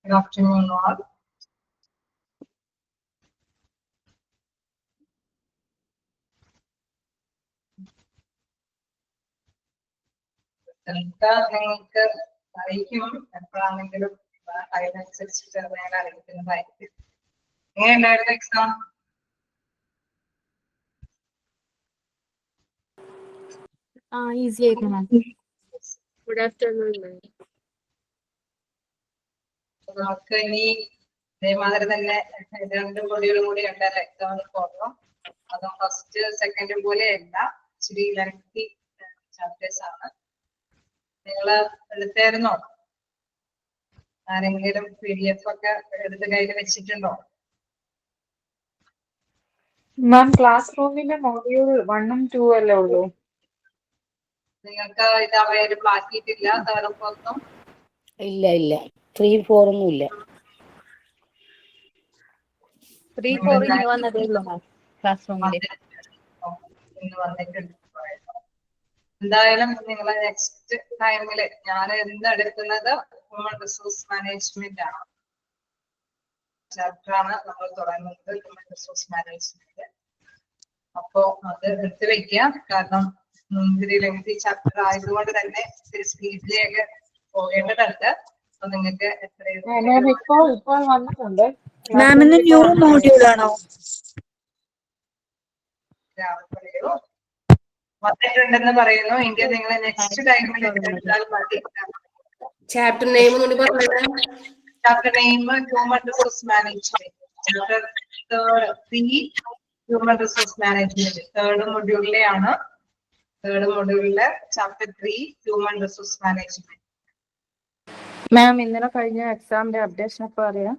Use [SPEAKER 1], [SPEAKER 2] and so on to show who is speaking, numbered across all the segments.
[SPEAKER 1] Good afternoon, all. നിങ്ങൾക്ക് അറിയിക്കും എപ്പോഴാണെങ്കിലും അതിനനുസരിച്ച് ഞാൻ അറിയിക്കുന്നതായിരിക്കും. എങ്ങനെയുണ്ടായിരുന്നു എക്സാം?
[SPEAKER 2] ഈസി ആയിരുന്നു മാം. ഗുഡ് ആഫ്റ്റർനൂൺ മാം.
[SPEAKER 1] നമുക്ക് ഇനി ഇതേമാതിരി തന്നെ 2 മൊഡ്യൂളും കൂടി ഉണ്ടല്ലോ എക്സാമിന് പോകണം. അതും ഫസ്റ്റ് സെക്കൻഡും പോലെയല്ല, ഇച്ചിരി ലെങ്തി ചാപ്റ്റേഴ്സ് ആണ്. നിങ്ങള് എടുത്തായിരുന്നോ? ആരെങ്കിലും PDF ഒക്കെ എടുത്ത് കയ്യിൽ വെച്ചിട്ടുണ്ടോ?
[SPEAKER 3] മാം ക്ലാസ് റൂമിന്റെ മൊഡ്യൂൾ 1ഉം 2 അല്ലേ ഉള്ളൂ?
[SPEAKER 1] നിങ്ങൾക്ക് ഇത് അവൈലബിൾ ആക്കിയിട്ടില്ല തേർഡും ഫോർത്തും?
[SPEAKER 4] ഇല്ല 3, 4 ഒന്നും ഇല്ല.
[SPEAKER 2] 3, 4 ഇന്ന് വന്നതേ ഉള്ളൂ മാം ക്ലാസ് റൂമില്.
[SPEAKER 1] ഇന്ന് വന്നിട്ടുണ്ട്. എന്തായാലും നിങ്ങൾ നെക്സ്റ്റ് ടൈമില് ഞാൻ ഇന്ന് എടുക്കുന്നത് ഹ്യൂമൻ റിസോഴ്സ് മാനേജ്മെന്റ് ആണ്. ചാപ്റ്റർ ആണ് നമ്മൾ തുടങ്ങുന്നത്, ഹ്യൂമൻ റിസോഴ്സ് മാനേജ്മെന്റ്. അപ്പോ അത് എടുത്തു വെക്കാം, കാരണം ഇത്തിരി ലെങ്തി ചാപ്റ്റർ ആയതുകൊണ്ട് തന്നെ ഇത്തിരി സ്പീഡിലേക്ക് പോകേണ്ടതുണ്ട്. അപ്പൊ നിങ്ങൾക്ക് എത്രയും
[SPEAKER 3] ഇപ്പോൾ വന്നിട്ടുണ്ട്.
[SPEAKER 2] മാമിന് ന്യൂ മോഡ്യൂൾ ആണോ?
[SPEAKER 1] വന്നിട്ടുണ്ടെന്ന് പറയുന്നു. എങ്കിൽ നിങ്ങൾ നെക്സ്റ്റ് ടൈമിൽ എടുത്താൽ മതി.
[SPEAKER 5] ചാപ്റ്റർ നെയിം കൂടി പറഞ്ഞേ.
[SPEAKER 1] Chapter name human resource management. Chapter 3 human resource management third മൊഡ്യൂളിലെ ആണ്. തേർഡ് മൊഡ്യൂളിലെ chapter 3 human resource management.
[SPEAKER 2] Ma'am ഇന്നലെ കഴിഞ്ഞ എക്സാമിന്റെ അപ്ഡേഷൻ എപ്പോ അറിയാം?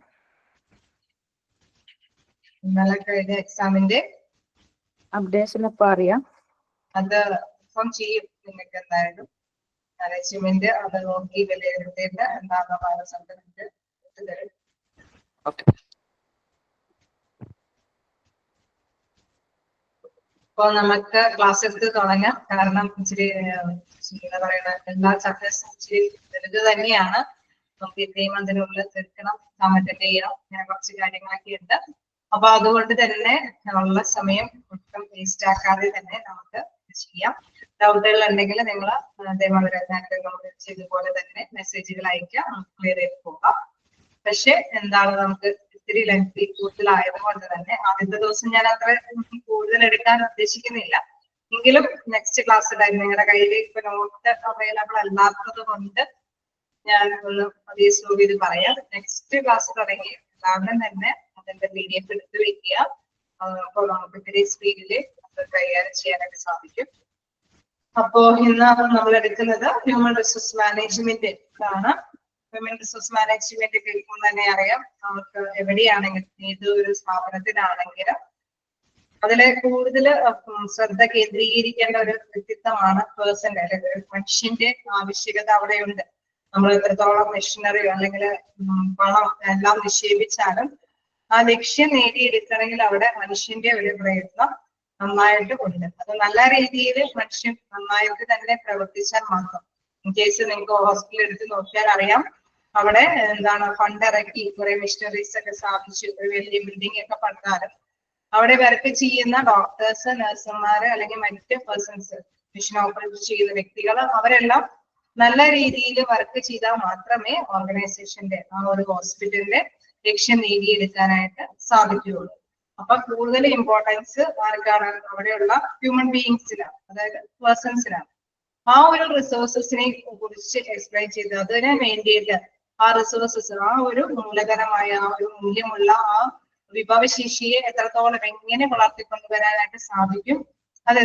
[SPEAKER 1] ഇന്നലെ കഴിഞ്ഞ എക്സാമിന്റെ
[SPEAKER 2] അപ്ഡേഷൻ എപ്പോ അറിയാം?
[SPEAKER 1] അത് ഇൻഫോം ചെയ്യും നിങ്ങൾക്ക്. എന്തായാലും മാനേജ്മെന്റ് അത് നോക്കി വിലയിരുത്തിയിട്ട് എന്താണെന്നുള്ള റിസൾട്ട് തരും. അപ്പൊ നമുക്ക് ക്ലാസ് എടുത്ത് തുടങ്ങാം. കാരണം ഇച്ചിരി എന്താ പറയുക, എല്ലാ ചാപ്റ്റേഴ്സും ഇച്ചിരി വലുത് തന്നെയാണ്. നമുക്ക് ഇത്രയും അതിനുള്ളിൽ തീർക്കണം, അറ്റൻഡ് ചെയ്യണം, അങ്ങനെ കുറച്ച് കാര്യങ്ങളൊക്കെ ഉണ്ട്. അപ്പൊ അതുകൊണ്ട് തന്നെ ഉള്ള സമയം ഒട്ടും വേസ്റ്റ് ആക്കാതെ തന്നെ നമുക്ക് ചെയ്യാം. ഡൗട്ടുകൾ ഉണ്ടെങ്കിൽ നിങ്ങൾ അതേമാതിരി ഇതുപോലെ തന്നെ മെസ്സേജുകൾ അയക്കാം, നമുക്ക് ക്ലിയർ ചെയ്ത് പോകാം. പക്ഷെ എന്താണ്, നമുക്ക് ഇത്തിരി ലെങ്തി കൂടുതലായതുകൊണ്ട് തന്നെ ആദ്യത്തെ ദിവസം ഞാൻ അത്ര കൂടുതൽ എടുക്കാൻ ഉദ്ദേശിക്കുന്നില്ല. എങ്കിലും നെക്സ്റ്റ് ക്ലാസ് ടൈം നിങ്ങളുടെ കയ്യിൽ ഇപ്പൊ നോട്ട് അവൈലബിൾ അല്ലാത്തത് കൊണ്ട് ഞാൻ ഒന്ന് അതേ സ്ലോ ചെയ്ത് പറയാം. നെക്സ്റ്റ് ക്ലാസ് തുടങ്ങി എല്ലാവരും തന്നെ അതിന്റെ PDF എടുത്ത് വെക്കുക. അപ്പോൾ നമുക്ക് ഇത്തിരി സ്പീഡില് കൈകാര്യം ചെയ്യാനായിട്ട് സാധിക്കും. അപ്പോ ഇന്ന് നമ്മൾ എടുക്കുന്നത് ഹ്യൂമൻ റിസോഴ്സ് മാനേജ്മെന്റ് ആണ്. ഹ്യൂമൻ റിസോഴ്സ് മാനേജ്മെന്റ് കേൾക്കുമ്പോൾ തന്നെ അറിയാം, നമുക്ക് എവിടെയാണെങ്കിലും ഏതൊരു സ്ഥാപനത്തിലാണെങ്കിലും അതിലെ കൂടുതൽ ശ്രദ്ധ കേന്ദ്രീകരിക്കേണ്ട ഒരു വ്യക്തിത്വമാണ് പേഴ്സന്റെ, അല്ലെങ്കിൽ മനുഷ്യന്റെ ആവശ്യകത അവിടെയുണ്ട്. നമ്മൾ എത്രത്തോളം മെഷീനറിയോ അല്ലെങ്കിൽ പണം എല്ലാം നിക്ഷേപിച്ചാലും ആ ലക്ഷ്യം നേടിയെടുക്കണമെങ്കിൽ അവിടെ മനുഷ്യന്റെ ഒരു പ്രയത്നം നന്നായിട്ട് ഉണ്ട്. അത് നല്ല രീതിയിൽ മനുഷ്യൻ നന്നായിട്ട് തന്നെ പ്രവർത്തിച്ചാൽ മാത്രം. ഇൻ കേസ് നിങ്ങൾക്ക് ഹോസ്പിറ്റൽ എടുത്ത് നോക്കിയാൽ അറിയാം, അവിടെ എന്താണ് ഫണ്ട് ഇറക്കി കുറെ മെഷീനറീസ് ഒക്കെ സ്ഥാപിച്ചു, ഒരു വലിയ ബിൽഡിംഗ് ഒക്കെ പണിതാലും അവിടെ വർക്ക് ചെയ്യുന്ന ഡോക്ടേഴ്സ്, നഴ്സുമാര് അല്ലെങ്കിൽ മറ്റ് പേഴ്സൺസ്, മെഷീൻ ഓപ്പറേറ്റ് ചെയ്യുന്ന വ്യക്തികൾ, അവരെല്ലാം നല്ല രീതിയിൽ വർക്ക് ചെയ്താൽ മാത്രമേ ഓർഗനൈസേഷന്റെ ആ ഒരു ഹോസ്പിറ്റലിന്റെ ലക്ഷ്യം നേടിയെടുക്കാനായിട്ട് സാധിക്കുകയുള്ളൂ. അപ്പൊ കൂടുതൽ ഇമ്പോർട്ടൻസ് ആർക്കാണ്? അവിടെയുള്ള ഹ്യൂമൻ ബീയിങ്സിനാണ്, അതായത് പേഴ്സൺസിനാണ്. ആ ഒരു റിസോഴ്സസിനെ കുറിച്ച് എക്സ്പ്ലെയിൻ ചെയ്ത് അതിനെ വേണ്ടിയിട്ട് ആ റിസോഴ്സസ്, ആ ഒരു മൂലധനമായ, ആ ഒരു മൂല്യമുള്ള ആ വിഭവശേഷിയെ എത്രത്തോളം എങ്ങനെ വളർത്തിക്കൊണ്ടുവരാനായിട്ട് സാധിക്കും, അത്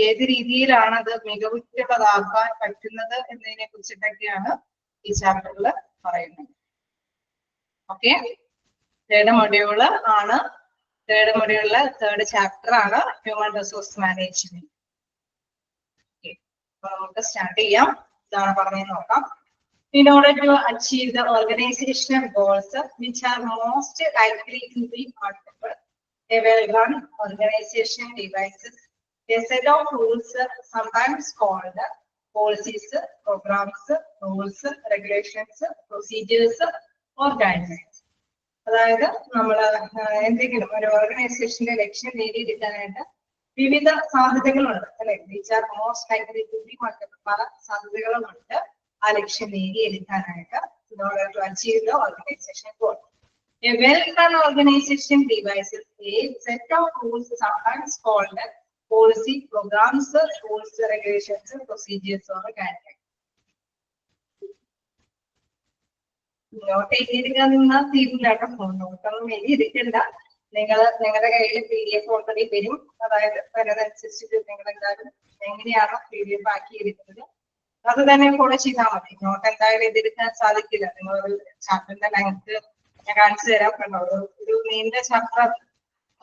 [SPEAKER 1] ഏത് രീതിയിലാണ് അത് മികവുറ്റതാക്കാൻ പറ്റുന്നത് എന്നതിനെ കുറിച്ചിട്ടൊക്കെയാണ് ഈ ചാപ്റ്ററിൽ പറയുന്നത്. ഓക്കെ, തേർഡ് മൊഡ്യൂള് ആണ്. തേർഡ് മൊഡ്യൂളിലെ തേർഡ് ചാപ്റ്റർ ആണ് ഹ്യൂമൻ റിസോഴ്സ് മാനേജ്മെന്റ്. അപ്പൊ നമുക്ക് സ്റ്റാർട്ട് ചെയ്യാം. ഇതാണ് പറഞ്ഞത് നോക്കാം. In order to achieve the organizational goals which are most likely to be achieved, a well-run organization devises a set of rules, sometimes called policies, programs, rules, regulations, procedures, or guidelines. അതായത് നമ്മൾ എന്തെങ്കിലും ഒരു ഓർഗനൈസേഷന്റെ ലക്ഷ്യം നേടിയെടുക്കാനായിട്ട് വിവിധ സാധ്യതകളുണ്ട് അല്ലെ, which are most likely to be പല സാധ്യതകളുമുണ്ട് ആ ലക്ഷ്യം നേടിയെടുക്കാനായിട്ട് in order to achieve the organization goal. A well-run organization devises a set of rules, sometimes called policy, programs, rules, regulations, procedures, or guidelines. Note എഴുതിയിരിക്കുന്ന തീരുമാനം നോട്ടൊന്നും എഴുതിയിരിക്കണ്ട. നിങ്ങളുടെ കയ്യിൽ PDF already വരും. അതായത് അതിനനുസരിച്ചിട്ട് നിങ്ങൾ എന്തായാലും എങ്ങനെയാണോ PDF ആക്കിയിരിക്കുന്നത് അത് തന്നെ ഫോളോ ചെയ്താൽ മതി. നോട്ട് എന്തായാലും എഴുതിയെടുക്കാൻ സാധിക്കില്ല. നിങ്ങൾ ഒരു ചാപ്റ്ററിന്റെ ലെങ്ത് ഞാൻ കാണിച്ചു തരാം. കണ്ടോ, ഒരു നീണ്ട ചാപ്റ്റർ,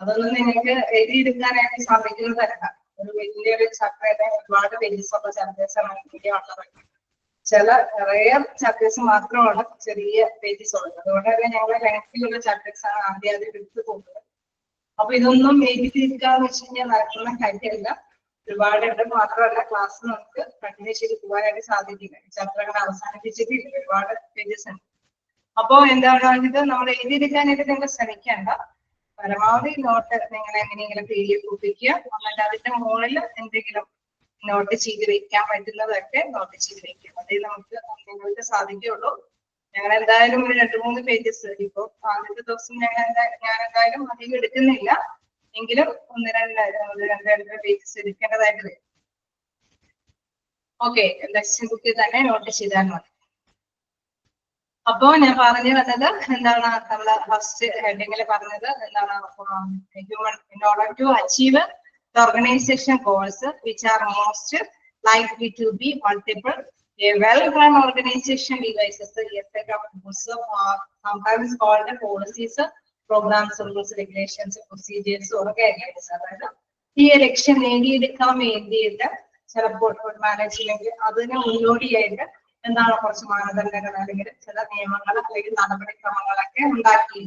[SPEAKER 1] അതൊന്നും നിങ്ങൾക്ക് എഴുതിയെടുക്കാനായിട്ട് സാധിക്കുന്നതല്ല. ഒരു വലിയൊരു ചാപ്റ്റർ ഒരുപാട് പേജസ് ഉള്ള ചാപ്റ്റേഴ്സാണ് ഉള്ളത്. ചില റെയർ ചാപ്റ്റേഴ്സ് മാത്രമാണ് ചെറിയ പേജസ് ഉള്ളത്. അതുകൊണ്ട് തന്നെ ഞങ്ങൾ ലെങ്തിലുള്ള ചാപ്റ്റേഴ്സ് ആണ് ആദ്യം എടുത്തു പോകുന്നത്. അപ്പൊ ഇതൊന്നും എഴുതിയിരിക്കാന്ന് വെച്ച് കഴിഞ്ഞാൽ നടക്കുന്ന കാര്യമില്ല. ഒരുപാടുണ്ട്. മാത്രമല്ല ക്ലാസ് നമുക്ക് കണ്ടിന്യൂ ചെയ്ത് പോകാനായിട്ട് സാധിക്കില്ല. ചാപ്റ്ററുകൾ അവസാനിപ്പിച്ചിട്ട് ഒരുപാട് പേജസ് ഉണ്ട്. അപ്പോ എന്താണ് ഇത് നമ്മൾ എഴുതിയെടുക്കാനായിട്ട് നിങ്ങൾ ശ്രമിക്കേണ്ട. പരമാവധി നോട്ട് നിങ്ങൾ എങ്ങനെയെങ്കിലും PDF ഒപ്പിക്കുക. എന്നിട്ട് അതിന്റെ മുകളിൽ എന്തെങ്കിലും നോട്ട് ചെയ്ത് വെക്കാൻ പറ്റുന്നതൊക്കെ നോട്ട് ചെയ്ത് വെക്കുക. അതേ നമുക്ക് നിങ്ങൾക്ക് സാധിക്കുള്ളൂ. ഞങ്ങൾ എന്തായാലും ഒരു 2-3 പേജസ് ഇപ്പൊ ആദ്യത്തെ ദിവസം ഞാൻ എന്തായാലും അധികം എടുക്കുന്നില്ല. എങ്കിലും 1-2 പേജസ് എടുക്കേണ്ടതായിട്ട് വരും. ഓക്കെ, ലെക്ചർ ബുക്കിൽ തന്നെ നോട്ട് ചെയ്താൽ മതി. അപ്പോ ഞാൻ പറഞ്ഞു വന്നത് എന്താണ്, നമ്മള് ഫസ്റ്റ് ഹെഡിങ്ങിൽ പറഞ്ഞത് എന്താണ്, human in order to achieve the organization goals which are most likely to be multiple. A well-run organization devises a set of rules, sometimes called policies, programs, rules, regulations, procedures, or guidelines. അതായത് ഈ ലക്ഷ്യം നേടിയെടുക്കാൻ വേണ്ടിയിട്ട് ചിലപ്പോൾ ഒരു management അതിന് മുന്നോടിയായിട്ട് എന്താണ് കുറച്ച് മാനദണ്ഡങ്ങൾ അല്ലെങ്കിൽ ചില നിയമങ്ങൾ അല്ലെങ്കിൽ നടപടിക്രമങ്ങളൊക്കെ ഉണ്ടാക്കി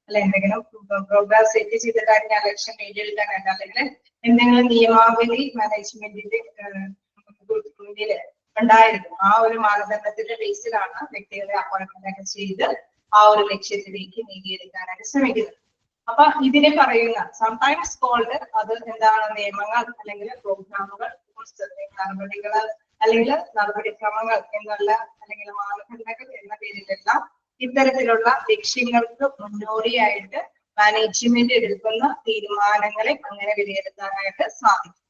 [SPEAKER 1] അല്ലെ, എന്തെങ്കിലും പ്രോഗ്രാം സെറ്റ് ചെയ്തിട്ടായിരിക്കും ആ ലക്ഷ്യം നേടിയെടുക്കാനായിട്ട്, അല്ലെങ്കിൽ എന്തെങ്കിലും നിയമാവലി മാനേജ്മെന്റിന്റെ മുന്നില് ഉണ്ടായിരിക്കും. ആ ഒരു മാനദണ്ഡത്തിന്റെ ബേസിലാണ് വ്യക്തികളെ അപ്പോയിന്റ്മെന്റ് ഒക്കെ ചെയ്ത് ആ ഒരു ലക്ഷ്യത്തിലേക്ക് നേടിയെടുക്കാനായിട്ട് ശ്രമിക്കുന്നത്. അപ്പൊ ഇതിനെ പറയുന്ന സംടൈംസ് കോൾഡ്, അത് എന്താണ്, നിയമങ്ങൾ അല്ലെങ്കിൽ പ്രോഗ്രാമുകൾ, നടപടികൾ അല്ലെങ്കിൽ നടപടിക്രമങ്ങൾ എന്നുള്ള അല്ലെങ്കിൽ മാനദണ്ഡങ്ങൾ എന്ന പേരിലെല്ലാം ഇത്തരത്തിലുള്ള ലക്ഷ്യങ്ങൾക്ക് മുന്നോടിയായിട്ട് മാനേജ്മെന്റ് എടുക്കുന്ന തീരുമാനങ്ങളെ അങ്ങനെ വിലയിരുത്താനായിട്ട് സാധിക്കും.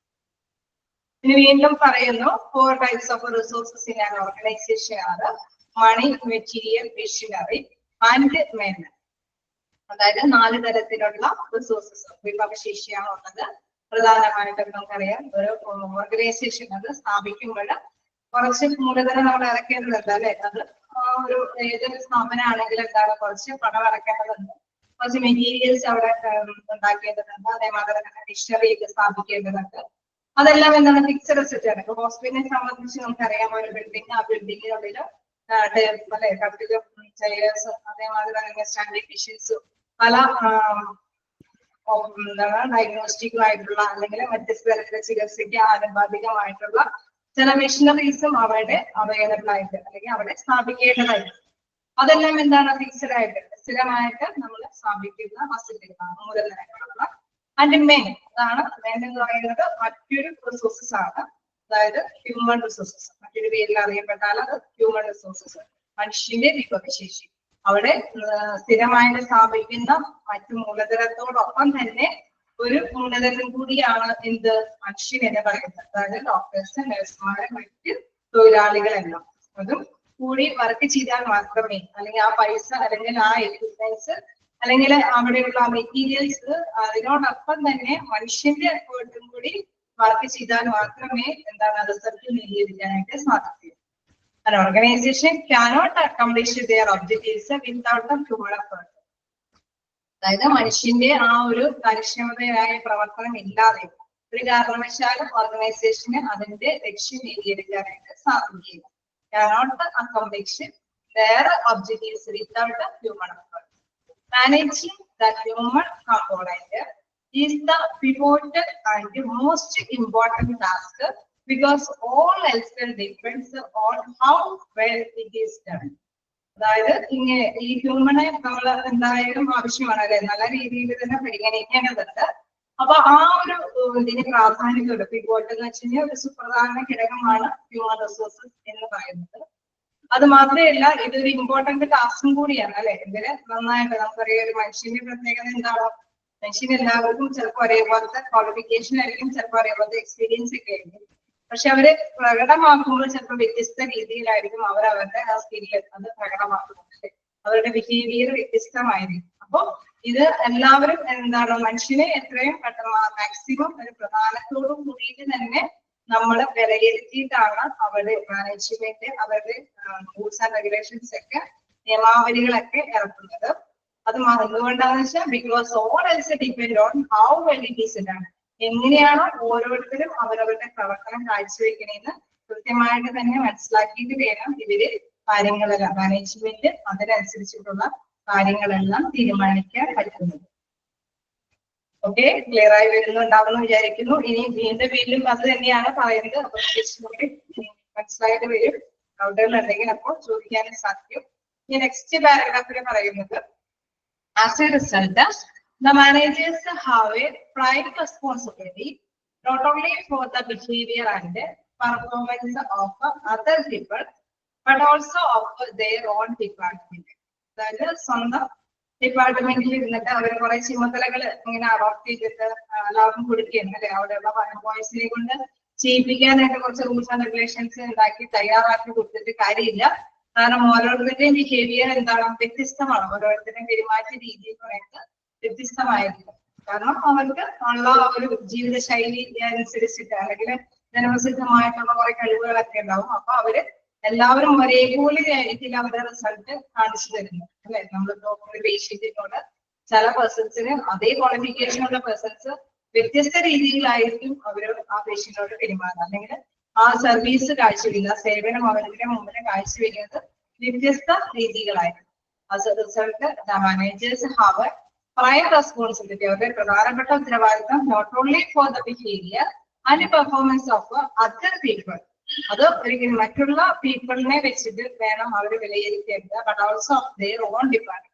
[SPEAKER 1] ഇനി വീണ്ടും പറയുന്നു, 4 types of resources in an organization are money, material, machinery and men. അതായത് 4 തരത്തിലുള്ള റിസോഴ്സസ്, വിഭവശേഷിയാണ് ഉള്ളത്. പ്രധാനമായിട്ടും നമുക്കറിയാം ഒരു ഓർഗനൈസേഷൻ അത് സ്ഥാപിക്കുമ്പോൾ കുറച്ച് മൂലധനം നമ്മൾ ഇറക്കേണ്ടതുണ്ട് അല്ലെ. അത് ഒരു ഏതൊരു സ്ഥാപനമാണെങ്കിലും എന്താണ്, കുറച്ച് പണം ഇറക്കേണ്ടതുണ്ട്, കുറച്ച് മെറ്റീരിയൽസ് അവിടെ ഉണ്ടാക്കേണ്ടതുണ്ട്, അതേമാതിരി തന്നെ മിഷനറി ഒക്കെ സ്ഥാപിക്കേണ്ടതുണ്ട്. അതെല്ലാം എന്താണ്, ഫിക്സഡ് അസറ്റ് ആണ്. ഇപ്പൊ ഹോസ്പിറ്റലിനെ സംബന്ധിച്ച് നമുക്കറിയാം, ഒരു ബിൽഡിംഗ്, ആ ബിൽഡിങ്ങിനുള്ളിൽ അല്ലെ കട്ടിലും ചെയർസും അതേമാതിരി തന്നെ സ്റ്റാൻഡിംഗ് മെഷീൻസും പല എന്താണ് ഡയഗ്നോസ്റ്റിക്കുമായിട്ടുള്ള അല്ലെങ്കിൽ മറ്റ് തരത്തിലെ ചികിത്സയ്ക്ക് ആനുപാതികമായിട്ടുള്ള ചില മെഷീനറീസും അവിടെ അവൈലബിൾ ആയിട്ട് അല്ലെങ്കിൽ അവിടെ സ്ഥാപിക്കേണ്ടതായിട്ട്, അതെല്ലാം എന്താണ്, ഫിക്സഡ് ആയിട്ട് സ്ഥിരമായിട്ട് നമ്മൾ സ്ഥാപിക്കുന്ന അസറ്റുകളാണ്, മൂലധനങ്ങളാണ്. ആൻഡ് മെൻ, അതാണ് മെൻ എന്ന് പറയുന്നത് മറ്റൊരു റിസോഴ്സസ് ആണ്. അതായത് ഹ്യൂമൻ റിസോഴ്സസ്, മറ്റൊരു പേരിൽ അറിയപ്പെട്ടാൽ അത് ഹ്യൂമൻ റിസോഴ്സസ്, മനുഷ്യന്റെ വിഭവശേഷി. അവിടെ സ്ഥിരമായിട്ട് സ്ഥാപിക്കുന്ന മറ്റു മൂലധനത്തോടൊപ്പം തന്നെ ഒരു മൂലധനം കൂടിയാണ് എന്ത്, മനുഷ്യൻ എന്ന് പറയുന്നത്. അതായത് ഡോക്ടേഴ്സ്, നഴ്സുമാര്, മറ്റ് തൊഴിലാളികളെല്ലാം അതും കൂടി വർക്ക് ചെയ്താൽ മാത്രമേ, അല്ലെങ്കിൽ ആ പൈസ അല്ലെങ്കിൽ ആ എക്യുപ്മെന്റ്സ് അല്ലെങ്കിൽ അവിടെയുള്ള മെറ്റീരിയൽസ് അതിനോടൊപ്പം തന്നെ മനുഷ്യന്റെ വീട്ടും കൂടി വർക്ക് ചെയ്താൽ മാത്രമേ എന്താണ് റിസൾട്ട് നേടിയെടുക്കാനായിട്ട് സാധിക്കൂ. An organization cannot accomplish their objectives without the human effort. അതായത് മനുഷ്യന്റെ ആ ഒരു കാര്യക്ഷമതയായ പ്രവർത്തനം ഇല്ലാതെ ഒരു കാരണവശാലും ഓർഗനൈസേഷന് അതിന്റെ ലക്ഷ്യം നേടിയെടുക്കാനായിട്ട് സാധിക്കില്ല. Cannot accomplish their objectives without the human effort. Managing the human component is the pivotal and most important task, because all else depends on how well it is done. അതായത് ഇങ്ങനെ ഈ ഹ്യൂമനെ നമ്മൾ എന്തായാലും ആവശ്യമാണ് അല്ലെ, നല്ല രീതിയിൽ തന്നെ പരിഗണിക്കേണ്ടതുണ്ട്. അപ്പൊ ആ ഒരു ഇതിന് പ്രാധാന്യം കൊടുക്കും. ഇപ്പോട്ട് എന്ന് വെച്ച് കഴിഞ്ഞാൽ ഒരു സുപ്രധാന ഘടകമാണ് ഹ്യൂമൻ റിസോഴ്സസ് എന്ന് പറയുന്നത്. അത് മാത്രമല്ല ഇതൊരു ഇമ്പോർട്ടന്റ് ടാസ്കും കൂടിയാണ് അല്ലെ. ഇതിന് നന്നായിട്ട് നമുക്കറിയാം ഒരു മനുഷ്യന്റെ പ്രത്യേകത എന്താണ്, മനുഷ്യൻ എല്ലാവർക്കും ചിലപ്പോൾ ഒരേപോലത്തെ ക്വാളിഫിക്കേഷൻ ആയിരിക്കും, ചിലപ്പോൾ ഒരേപോലത്തെ എക്സ്പീരിയൻസ് ഒക്കെ ആയിരിക്കും. പക്ഷെ അവര് പ്രകടമാക്കുമ്പോൾ ചിലപ്പോൾ വ്യത്യസ്ത രീതിയിലായിരിക്കും അവരവരുടെ ആ സ്കില്ല് അത് പ്രകടമാക്കുന്നത്. അവരുടെ ബിഹേവിയർ വ്യത്യസ്തമായിരിക്കും. അപ്പൊ ഇത് എല്ലാവരും എന്താണ് മനുഷ്യനെ എത്രയും പെട്ടെന്ന് മാക്സിമം ഒരു പ്രധാനത്തോടു കൂടിയിട്ട് തന്നെ നമ്മൾ വിലയിരുത്തിയിട്ടാണ് അവരുടെ മാനേജ്മെന്റ് അവരുടെ റൂൾസ് ആൻഡ് റെഗുലേഷൻസ് ഒക്കെ നിയമാവലികളൊക്കെ ഇറക്കുന്നത്. അത് എന്തുകൊണ്ടാന്ന് വെച്ചാൽ because all else depend on how well it is done. എങ്ങനെയാണോ ഓരോരുത്തരും അവരവരുടെ പ്രവർത്തനം കാഴ്ചവെക്കണേന്ന് കൃത്യമായിട്ട് തന്നെ മനസ്സിലാക്കിയിട്ട് വേണം ഇവര് കാര്യങ്ങളെല്ലാം മാനേജ്മെന്റ് അതിനനുസരിച്ചിട്ടുള്ള കാര്യങ്ങളെല്ലാം തീരുമാനിക്കാൻ പറ്റുന്നത്. ഓക്കെ, ക്ലിയർ ആയി വരുന്നുണ്ടാവുമെന്ന് വിചാരിക്കുന്നു. ഇനി വീണ്ടും അത് തന്നെയാണ് പറയുന്നത്. അപ്പൊ കൂടി മനസ്സിലായിട്ട് വരും. ഡൗട്ടുകൾ ഉണ്ടെങ്കിൽ അപ്പോൾ ചോദിക്കാനും സാധിക്കും. ഈ നെക്സ്റ്റ് പാരഗ്രാഫിൽ പറയുന്നത് as a result the managers have a prime responsibility not only for the behavior and performance of other people but also of their own department. അതായത് സ്വന്തം ഡിപ്പാർട്ട്മെന്റിൽ ഇരുന്നിട്ട് അവർ കുറെ ചുമതലകൾ ഇങ്ങനെ അഡോപ്റ്റ് ചെയ്തിട്ട് എല്ലാവർക്കും കൊടുക്കുകയാണ് അല്ലെ. അവിടെയുള്ള എംപ്ലോയീസിനെ കൊണ്ട് ചെയ്യിപ്പിക്കാനായിട്ട് കുറച്ച് റൂൾസ് ആൻഡ് റെഗുലേഷൻസ് ഉണ്ടാക്കി തയ്യാറാക്കി കൊടുത്തിട്ട് കാര്യമില്ല. കാരണം ഓരോരുത്തരുടെയും ബിഹേവിയർ എന്താണ് വ്യത്യസ്തമാണ്. ഓരോരുത്തരുടെയും പെരുമാറ്റ രീതി പറയുന്നത് വ്യത്യസ്തമായിരിക്കും. കാരണം അവർക്ക് ഉള്ള ഒരു ജീവിത ശൈലി അനുസരിച്ചിട്ട് അല്ലെങ്കിൽ ജനപ്രസിദ്ധമായിട്ടുള്ള കുറെ കഴിവുകളൊക്കെ ഉണ്ടാവും. അപ്പൊ അവര് എല്ലാവരും ഒരേപോലെ ആയിരിക്കില്ല അവരുടെ റിസൾട്ട് കാണിച്ചു തരുന്നത് അല്ലെ. നമ്മളിപ്പോ ഒരു പേഷ്യന്റിനോട് ചില പേഴ്സൺസിന് അതേ ക്വാളിഫിക്കേഷൻ ഉള്ള പേഴ്സൺസ് വ്യത്യസ്ത രീതിയിലായിരിക്കും അവര് ആ പേഷ്യന്റിനോട് പെരുമാറുക, അല്ലെങ്കിൽ ആ സർവീസ് കാഴ്ചവെക്കുക, സേവനം അവരുടെ മുമ്പിൽ കാഴ്ചവെക്കുന്നത് വ്യത്യസ്ത രീതികളായിരിക്കും. as a result the managers have a prime responsibility. അവരുടെ പ്രധാനപ്പെട്ട ഉത്തരവാദിത്തം not only for the behavior and performance of other people. അത് ഒരിക്കലും മറ്റുള്ള പീപ്പിളിനെ വെച്ചിട്ട് വേണം അവർ വിലയിരുത്തേണ്ടത്. But also of their own department.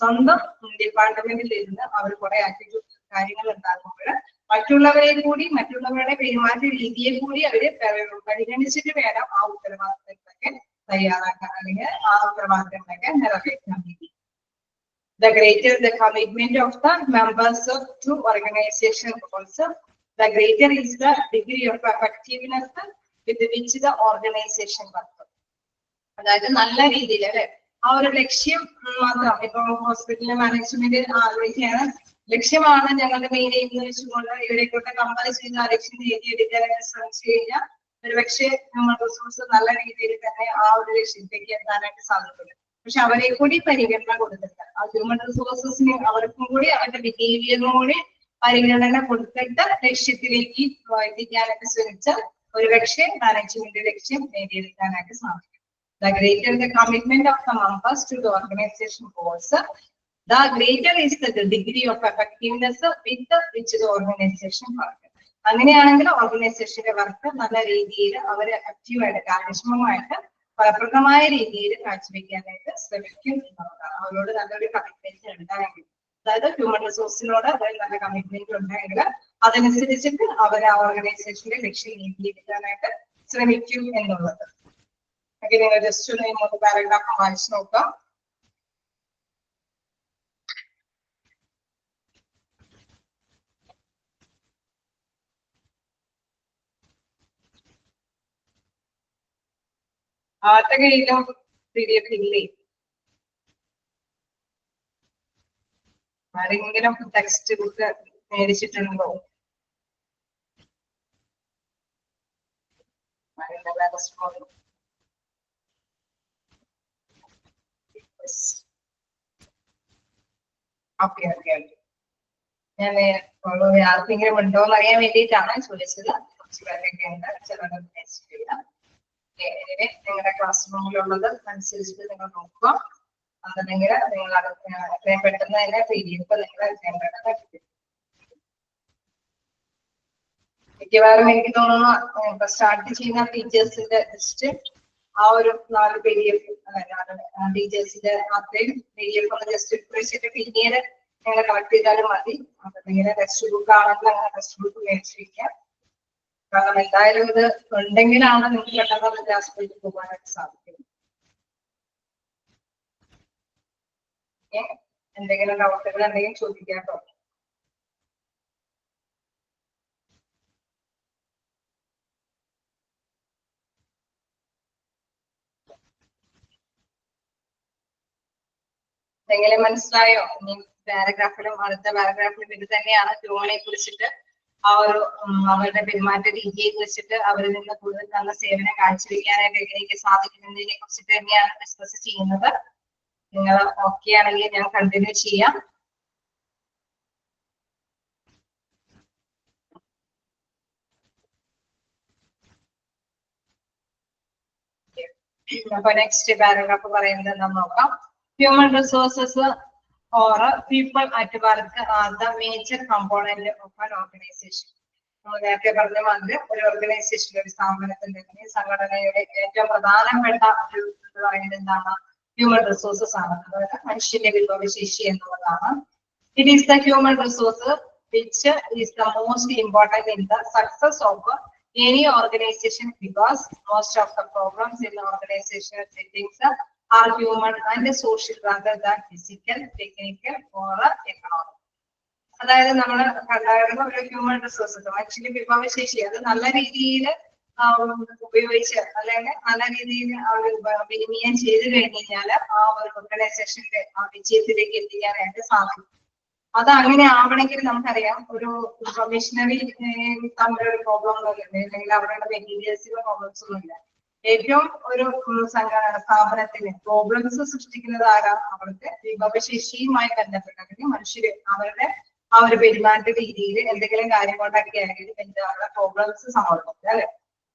[SPEAKER 1] സ്വന്തം ഡിപ്പാർട്ട്മെന്റിൽ ഇരുന്ന് അവർ കുറെ ആറ്റിറ്റ്യൂഡ് കാര്യങ്ങൾ ഉണ്ടാക്കുമ്പോൾ മറ്റുള്ളവരെ കൂടി മറ്റുള്ളവരുടെ പെരുമാറ്റ രീതിയെ കൂടി അവര് പരിഗണിച്ചിട്ട് വേണം ആ ഉത്തരവാദിത്തങ്ങളൊക്കെ തയ്യാറാക്കാൻ അല്ലെങ്കിൽ ആ ഉത്തരവാദിത്തങ്ങളൊക്കെ നിറവേറ്റാൻ വേണ്ടി. The greater the commitment of the members to organization also, the greater is the degree of effectiveness with which the organization works. അതായത് നല്ല രീതിയിൽ അല്ലെ ആ ഒരു ലക്ഷ്യം മാത്രം ഇപ്പൊ ഹോസ്പിറ്റലിലെ മാനേജ്മെന്റ് ആലോചിക്കുകയാണ്, ലക്ഷ്യമാണ് ഞങ്ങളുടെ മെയിൻ എയിം എന്ന് വെച്ചുകൊണ്ട് ഇവരെ കൊണ്ട് കമ്പനി ചെയ്ത് ആ ലക്ഷ്യം നേടിയെടുക്കാനായിട്ട് ശ്രമിച്ചു കഴിഞ്ഞാൽ ഒരുപക്ഷെ നമ്മൾ റിസോഴ്സ് നല്ല രീതിയിൽ തന്നെ ആ ഒരു ലക്ഷ്യത്തിലേക്ക് എത്താനായിട്ട് സാധിക്കില്ല. പക്ഷെ അവരെ കൂടി പരിഗണന കൊടുത്തിട്ട് ആ ഹ്യൂമൻ റിസോഴ്സസിന് അവർക്കും കൂടി അവരുടെ ബിഹേവിയറിനും കൂടി പരിഗണന കൊടുത്തിട്ട് ലക്ഷ്യത്തിലേക്ക് എത്തിക്കാനായിട്ട് ശ്രമിച്ചാൽ ഒരുപക്ഷെ മാനേജ്മെന്റ് ലക്ഷ്യം നേടിയെടുക്കാനായിട്ട് സാധിക്കും. The greater the commitment of the members to the organization goals, the greater is the degree of effectiveness with which the organization works. അങ്ങനെയാണെങ്കിൽ ഓർഗനൈസേഷന്റെ വർക്ക് നല്ല രീതിയിൽ അവർ ആക്റ്റീവായിട്ട് കാര്യക്ഷമമായിട്ട് ഫലപ്രദമായ രീതിയിൽ കാഴ്ചവെക്കാനായിട്ട് ശ്രമിക്കും എന്നുള്ളതാണ്. അവരോട് നല്ലൊരു കമ്മിറ്റ്മെന്റ് ഉണ്ടായെങ്കിൽ, അതായത് ഹ്യൂമൻ റിസോഴ്സിനോട് അവർ നല്ല കമ്മിറ്റ്മെന്റ് ഉണ്ടെങ്കിൽ അതനുസരിച്ചിട്ട് അവർ ആ ഓർഗനൈസേഷന്റെ ലക്ഷ്യം നേടിയെടുക്കാനായിട്ട് ശ്രമിക്കും എന്നുള്ളത്. നിങ്ങൾ ജസ്റ്റ് ഒന്ന് മൂന്ന് പാരഗ്രാഫ് വായിച്ചു നോക്കാം. ആർക്കെങ്കിലും തിരിയത്തില്ലേ? ആരെങ്കിലും ടെക്സ്റ്റ് ബുക്ക് മേടിച്ചിട്ടുണ്ടോ? Okay okay okay. ഞാൻ ആർക്കെങ്കിലും ഉണ്ടോ എന്ന് അറിയാൻ വേണ്ടിയിട്ടാണ് ചോദിച്ചത്. കുറച്ച് പേരൊക്കെ ഉണ്ട്, ചിലർ മേടിച്ചിട്ടില്ല. നിങ്ങളുടെ ക്ലാസ് റൂമിലുള്ളത് അനുസരിച്ചിട്ട് നിങ്ങൾ നോക്കുക. അതുണ്ടെങ്കിൽ നിങ്ങൾ അത് എത്രയും പെട്ടെന്ന് തന്നെ PDF നിങ്ങൾ എത്രയും പെട്ടെന്ന് കിട്ടും. മിക്കവാറും എനിക്ക് തോന്നുന്നു ഇപ്പൊ സ്റ്റാർട്ട് ചെയ്യുന്ന ടീച്ചേഴ്സിന്റെ ലിസ്റ്റ് ആ ഒരു 4 PDF ഡീറ്റെയിൽസിന്റെ അത്രയും PDF ഒന്ന് ജസ്റ്റ് വെച്ചിട്ട് പിന്നീട് നിങ്ങൾ കളക്ട് ചെയ്താലും മതി. അപ്പൊ ഇങ്ങനെ ടെക്സ്റ്റ് ബുക്ക് ആണെങ്കിൽ അങ്ങനെ ടെക്സ്റ്റ് ബുക്ക് മേടിച്ചിരിക്കാം. കാരണം എന്തായാലും ഇത് ഉണ്ടെങ്കിലാണ് നിങ്ങൾക്ക് പെട്ടെന്ന് ക്ലാസ്സിലേക്ക് പോകാനായിട്ട് സാധിക്കും. എന്തെങ്കിലും ഡൗട്ടുകൾ ഉണ്ടെങ്കിൽ ചോദിക്കാം കേട്ടോ. എന്തെങ്കിലും മനസ്സിലായോ? ഇനി പാരഗ്രാഫിലും അടുത്ത പാരഗ്രാഫിലും ഇത് തന്നെയാണ് ഹ്യൂമനെ കുറിച്ചിട്ട് ആ ഒരു അവരുടെ പെരുമാറ്റ രീതിയെ കുറിച്ചിട്ട് അവരിൽ നിന്ന് കൂടുതൽ നല്ല സേവനം കാഴ്ചവെക്കാനായിട്ട് എങ്ങനെയൊക്കെ സാധിക്കുന്നതിനെ കുറിച്ചിട്ട് തന്നെയാണ് ഡിസ്കസ് ചെയ്യുന്നത്. നിങ്ങൾ ഓക്കെ ആണെങ്കിൽ ഞാൻ കണ്ടിന്യൂ ചെയ്യാം. അപ്പൊ നെക്സ്റ്റ് പാരഗ്രാഫ് പറയുന്നത് എന്താണെന്ന് നോക്കാം. Human resources or people at work are the major component of an organization. നമ്മൾ നേരത്തെ പറഞ്ഞ മാതിരി ഒരു ഓർഗനൈസേഷൻ, ഒരു സ്ഥാപനത്തിന്റെ സംഘടനയുടെ ഏറ്റവും പ്രധാനപ്പെട്ട ഒരു പറയുന്നത് എന്താണ്? ഹ്യൂമൻ റിസോഴ്സസ് ആണ്. അതായത് മനുഷ്യന്റെ വിഭവശേഷി എന്നുള്ളതാണ്. It is the human resource which is the most important in the success of any organization because most of the problems in the organizational settings are human and social rather than physical, technical or economic. അതായത് നമ്മൾ കണ്ടായിരുന്ന ഒരു human resources actually വിഭവശേഷി അത് നല്ല രീതിയിൽ ഉപയോഗിച്ച് അല്ലെങ്കിൽ നല്ല രീതിയിൽ വിനിമയം ചെയ്ത് കഴിഞ്ഞാൽ ആ ഒരു ഓർഗനൈസേഷന്റെ ആ വിജയത്തിലേക്ക് എത്തിക്കാനായിട്ട് സാധിക്കും. അത് അങ്ങനെ ആവണമെങ്കിൽ നമുക്കറിയാം ഒരു പ്രൊഫഷണലി തമ്മിലൊരു പ്രോബ്ലം ഒന്നുമില്ല, അല്ലെങ്കിൽ അവരുടെ മെറ്റീരിയൽസിന്റെ പ്രോബ്ലംസ് ഒന്നുമില്ല. ഏറ്റവും ഒരു സ്ഥാപനത്തിന് പ്രോബ്ലംസ് സൃഷ്ടിക്കുന്നത് ആരാ? അവർക്ക് വിഭവശേഷിയുമായി ബന്ധപ്പെട്ട അല്ലെങ്കിൽ മനുഷ്യര് അവരുടെ ആ ഒരു പെരുമാറ്റ രീതിയിൽ എന്തെങ്കിലും കാര്യം കൊണ്ടൊക്കെ ആണെങ്കിലും അവരുടെ പ്രോബ്ലംസ് സംഭവിക്കും അല്ലെ.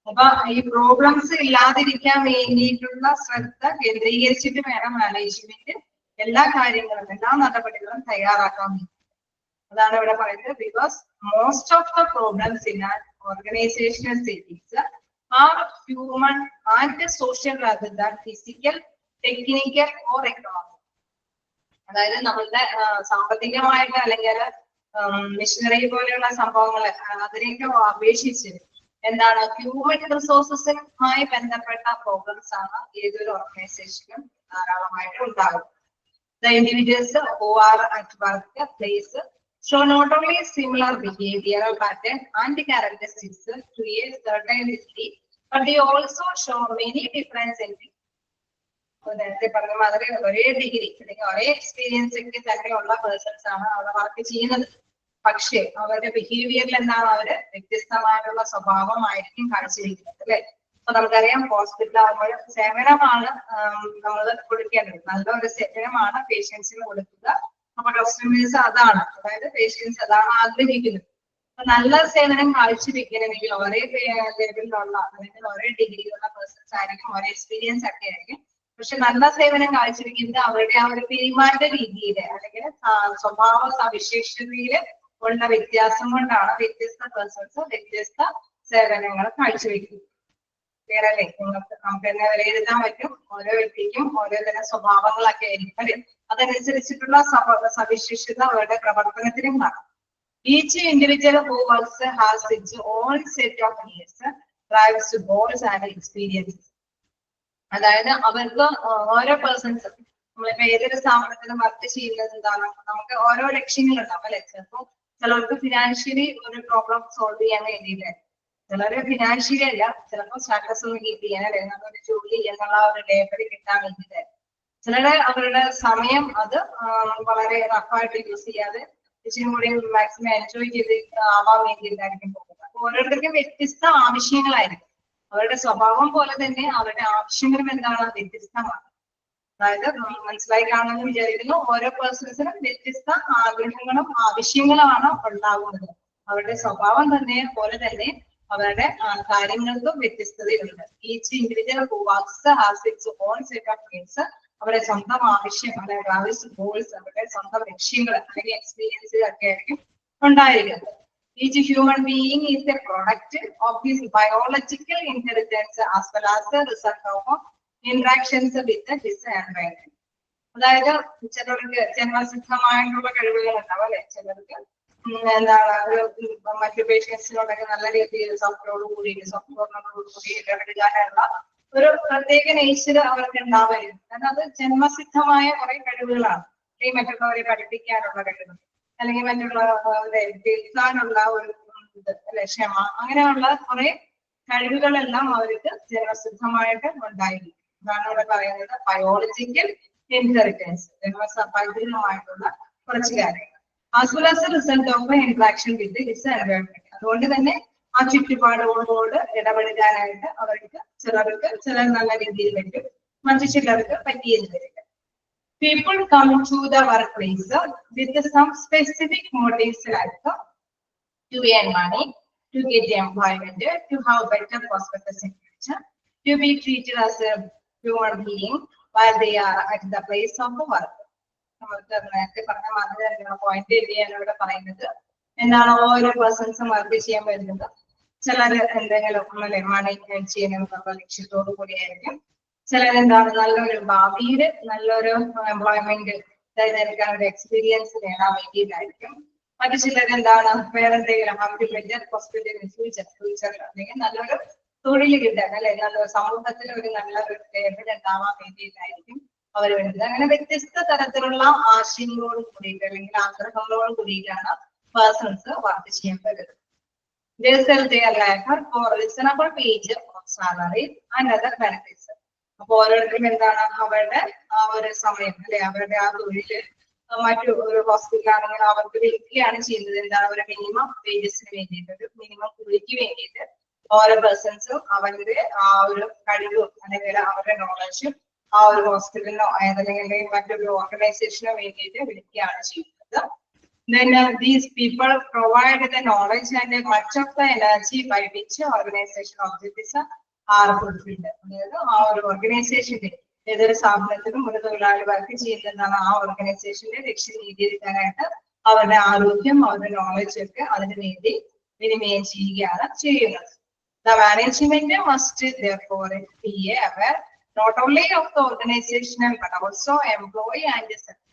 [SPEAKER 1] അപ്പൊ ഈ പ്രോബ്ലംസ് ഇല്ലാതിരിക്കാൻ വേണ്ടിയിട്ടുള്ള ശ്രദ്ധ കേന്ദ്രീകരിച്ചിട്ട് വേണം മാനേജ്മെന്റ് എല്ലാ കാര്യങ്ങളും എല്ലാ നടപടികളും തയ്യാറാക്കാൻ വേണ്ടി. അതാണ് ഇവിടെ പറയുന്നത്. Because most of the problems in an organisational settings are human and social rather than physical, technical or economic. അതായത് നമ്മളുടെ സാമ്പത്തികമായിട്ട് അല്ലെങ്കിൽ മെഷീനറി പോലെയുള്ള സംഭവങ്ങള് അതിനെയൊക്കെ അപേക്ഷിച്ച് എന്താണ് ഹ്യൂമൻ റിസോഴ്സസുമായി ബന്ധപ്പെട്ട പ്രോബ്ലംസ് ആണ് ഏതൊരു ഓർഗനൈസേഷനും ധാരാളമായിട്ട് ഉണ്ടാകുന്നത്. The individuals who are at workplace show not only similar behavioral pattern and characteristics to a certain degree, but they also show many differences. നേരത്തെ പറഞ്ഞ മാതിരി ഒരേ ഡിഗ്രി അല്ലെങ്കിൽ ഒരേ എക്സ്പീരിയൻസ് ഒക്കെ തന്നെയുള്ള പേഴ്സൺസ് ആണ് അവിടെ വർക്ക് ചെയ്യുന്നത്. പക്ഷേ അവരുടെ ബിഹേവിയറിൽ എന്താണ്? അവര് വ്യത്യസ്തമായിട്ടുള്ള സ്വഭാവമായിരിക്കും കാഴ്ചവെക്കുന്നത് അല്ലെ. അപ്പൊ നമുക്കറിയാം ഹോസ്പിറ്റൽ ആകുമ്പോൾ സേവനമാണ് നമ്മൾ കൊടുക്കേണ്ടത്. നല്ലൊരു സേവനമാണ് പേഷ്യൻസിന് കൊടുക്കുക. അപ്പൊ കസ്റ്റമേഴ്സ് അതാണ്, അതായത് പേഷ്യൻസ് അതാണ് ആഗ്രഹിക്കുന്നത്. അപ്പൊ നല്ല സേവനം കാഴ്ചവെക്കണമെങ്കിൽ ഒരേ ലെവലിലുള്ള അല്ലെങ്കിൽ ഒരേ ഡിഗ്രിയിലുള്ള പേഴ്സൺസ് ആയിരിക്കും, ഒരേ എക്സ്പീരിയൻസ് ഒക്കെ ആയിരിക്കും. പക്ഷെ നല്ല സേവനം കാഴ്ചവെക്കുന്നത് അവരുടെ ആ ഒരു പെരുമാറ്റ രീതിയില് അല്ലെങ്കിൽ സ്വഭാവ സവിശേഷതയില് ഉള്ള വ്യത്യാസം കൊണ്ടാണ് വ്യത്യസ്ത പേഴ്സൺസ് വ്യത്യസ്ത സേവനങ്ങൾ കാഴ്ചവെക്കുന്നത്. വേറെല്ലേ നിങ്ങൾക്ക് നമുക്ക് തന്നെ വിലയിരുത്താൻ പറ്റും. ഓരോ വ്യക്തിക്കും ഓരോ തരം സ്വഭാവങ്ങളൊക്കെ ആയിരിക്കും അല്ലെ. അതനുസരിച്ചിട്ടുള്ള സവിശേഷത അവരുടെ പ്രവർത്തനത്തിലും കാണാം. Each individual who works has its own set of needs, drives, goals and experiences. അതായത് അവർക്ക് ഓരോ പേഴ്സൺസ് നമ്മളിപ്പോ ഏതൊരു സ്ഥാപനത്തിലും വർക്ക് ചെയ്യുന്നത് എന്താണ്? നമുക്ക് ഓരോ ലക്ഷ്യങ്ങളുണ്ടാവും അല്ലെ. ചിലപ്പോൾ ചിലർക്ക് ഫിനാൻഷ്യലി ഒരു പ്രോബ്ലം സോൾവ് ചെയ്യാൻ വേണ്ടിയിട്ട്, ചിലര് ഫിനാൻഷ്യലി അല്ല, ചിലപ്പോൾ സ്റ്റാറ്റസ് ഒന്ന് കീപ്പ് ചെയ്യാൻ അല്ലെ, നല്ലൊരു ജോലി എന്നുള്ള ഒരു ലേബൽ കിട്ടാൻ വേണ്ടിയിട്ട്. ചിലര് അവരുടെ സമയം അത് വളരെ റഫായിട്ട് യൂസ് ചെയ്യാതെ ഇച്ചിരി കൂടി മാക്സിമം എൻജോയ് ചെയ്ത് ആവാൻ വേണ്ടിയിട്ടായിരിക്കും പോകുന്നത്. അപ്പൊ ഓരോരുത്തർക്കും വ്യത്യസ്ത ആവശ്യങ്ങളായിരിക്കും. അവരുടെ സ്വഭാവം പോലെ തന്നെ അവരുടെ ആവശ്യങ്ങളും എന്താണ്? വ്യത്യസ്തമാണ്. അതായത് മനസ്സിലായി കാണുമെന്ന് വിചാരിക്കുന്നു. ഓരോ പേഴ്സൺസിനും വ്യത്യസ്ത ആഗ്രഹങ്ങളും ആവശ്യങ്ങളുമാണ് ഉണ്ടാകുന്നത്. അവരുടെ സ്വഭാവം തന്നെ പോലെ തന്നെ അവരുടെ കാര്യങ്ങൾക്കും വ്യത്യസ്തതയുണ്ട്. Each individual who works has its own set of needs. അവരുടെ സ്വന്തം ആവശ്യം അല്ലെങ്കിൽ ഡ്രൈവ്സ്, ഗോൾസ്, അവരുടെ സ്വന്തം ലക്ഷ്യങ്ങൾ അല്ലെങ്കിൽ എക്സ്പീരിയൻസ് ഒക്കെ ആയിരിക്കും ഉണ്ടായിരിക്കുന്നത്. Each human being is a product of his biological intelligence as well as the result of interactions with his environment. അതായത് ചിലർക്ക് ജന്മസിദ്ധമായിട്ടുള്ള കഴിവുകൾ ഉണ്ടാവും അല്ലെ, ചിലർക്ക് എന്താണ് ഒരു മറ്റു പേഷ്യൻസിനോടൊക്കെ നല്ല രീതിയിൽ സപ്പോർട്ടോട് കൂടി ഇടപെടുകാനുള്ള ഒരു പ്രത്യേക നേച്ചർ അവർക്ക് ഉണ്ടാവരുത്. കാരണം അത് ജന്മസിദ്ധമായ കുറെ കഴിവുകളാണ്. ഈ മറ്റുള്ളവരെ പഠിപ്പിക്കാനുള്ള കഴിവ്, അല്ലെങ്കിൽ മറ്റുള്ളവരെ കേൾക്കാനുള്ള ഒരു അല്ലെ ക്ഷമ, അങ്ങനെയുള്ള കുറെ കഴിവുകളെല്ലാം അവർക്ക് ജന്മസിദ്ധമായിട്ട് ഉണ്ടായിരിക്കും. അതാണ് ഇവിടെ പറയുന്നത് ബയോളജിക്കൽ ഇൻഹെറിറ്റൻസ്, ജന്മസമ്പൈതമായിട്ടുള്ള കുറച്ച് കാര്യങ്ങൾ. As well as A result of interaction with his environment. അതുകൊണ്ട് തന്നെ ആ ചുറ്റുപാടുകളോട് ഇടപെടാനായിട്ട് അവർക്ക് ചിലർ നല്ല രീതിയിൽ പറ്റും, മറ്റു ചിലർക്ക് പറ്റിയെന്ന് വരില്ല. People come to the workplace with some specific motives like to earn money, to get employment, to have better prospects in future, to be treated as a human being while they are at the place of work. നമുക്ക് നേരത്തെ പറഞ്ഞ മാതിരി തന്നെയാണ് point ചെയ്യാൻ ഇവിടെ പറയുന്നത്. എന്താണ് ഓരോ പേഴ്സൺസും വർക്ക് ചെയ്യാൻ വരുന്നത്, ചിലര് എന്തെങ്കിലും അല്ലെ മണി ചെയ്യുന്ന ലക്ഷ്യത്തോടു കൂടിയായിരിക്കും. ചിലരെന്താണ് നല്ലൊരു ഭാവിയില് നല്ലൊരു എംപ്ലോയ്മെന്റ് തിരഞ്ഞെടുക്കാൻ ഒരു എക്സ്പീരിയൻസ് നേടാൻ വേണ്ടിയിട്ടായിരിക്കും. മറ്റു ചിലരെന്താണ് വേറെ എന്തെങ്കിലും ഫ്യൂച്ചറിൽ അല്ലെങ്കിൽ നല്ലൊരു തൊഴിൽ കിട്ടാൻ അല്ലെ, നല്ലൊരു സമൂഹത്തിൽ ഒരു നല്ലൊരു ടേബിൾ ഉണ്ടാവാൻ വേണ്ടിയിട്ടായിരിക്കും അവർ വരുന്നത്. അങ്ങനെ വ്യത്യസ്ത തരത്തിലുള്ള ആശയങ്ങളോട് കൂടിയിട്ട് അല്ലെങ്കിൽ ആഗ്രഹങ്ങളോട് കൂടിയിട്ടാണ് പേഴ്സൺസ് വർക്ക് ചെയ്യാൻ വരുന്നത്. They sell their labor for reasonable wage of salary and other benefits. അപ്പൊ ഓരോരുത്തരും എന്താണ് അവരുടെ ആ ഒരു സമയം അല്ലെ, അവരുടെ ആ തൊഴില് മറ്റു ഒരു ഹോസ്പിറ്റലാണെങ്കിൽ അവർക്ക് വിൽക്കുകയാണ് ചെയ്യുന്നത്. എന്താണ് ഒരു മിനിമം വേജസിന് വേണ്ടിയിട്ട്, ഒരു മിനിമം കൂലിക്ക് വേണ്ടിയിട്ട് ഓരോ പേഴ്സൺസും അവരുടെ ആ ഒരു കഴിവും അല്ലെങ്കിൽ അവരുടെ നോളജും ആ ഒരു ഹോസ്പിറ്റലിനോ അല്ലെങ്കിൽ മറ്റൊരു ഓർഗനൈസേഷനോ വേണ്ടിയിട്ട് വിളിക്കുകയാണ് ചെയ്യുന്നത്. Then these people provide the knowledge and much of the energy by which organization objectives are fulfilled. അതായത് ആ ഒരു ഓർഗനൈസേഷന്റെ ഏതൊരു സ്ഥാപനത്തിലും ഒരു തൊഴിലാളി വർക്ക് ചെയ്യുന്നതാണ് ആ ഓർഗനൈസേഷന്റെ ലക്ഷ്യം നേടിയെടുക്കാനായിട്ട് അവരുടെ ആരോഗ്യം അവരുടെ നോളജ് ഒക്കെ അതിനു വേണ്ടി വിനിമയം ചെയ്യുകയാണ് ചെയ്യുന്നത്. The management must therefore be aware not only of the organizational but also employee and sectors.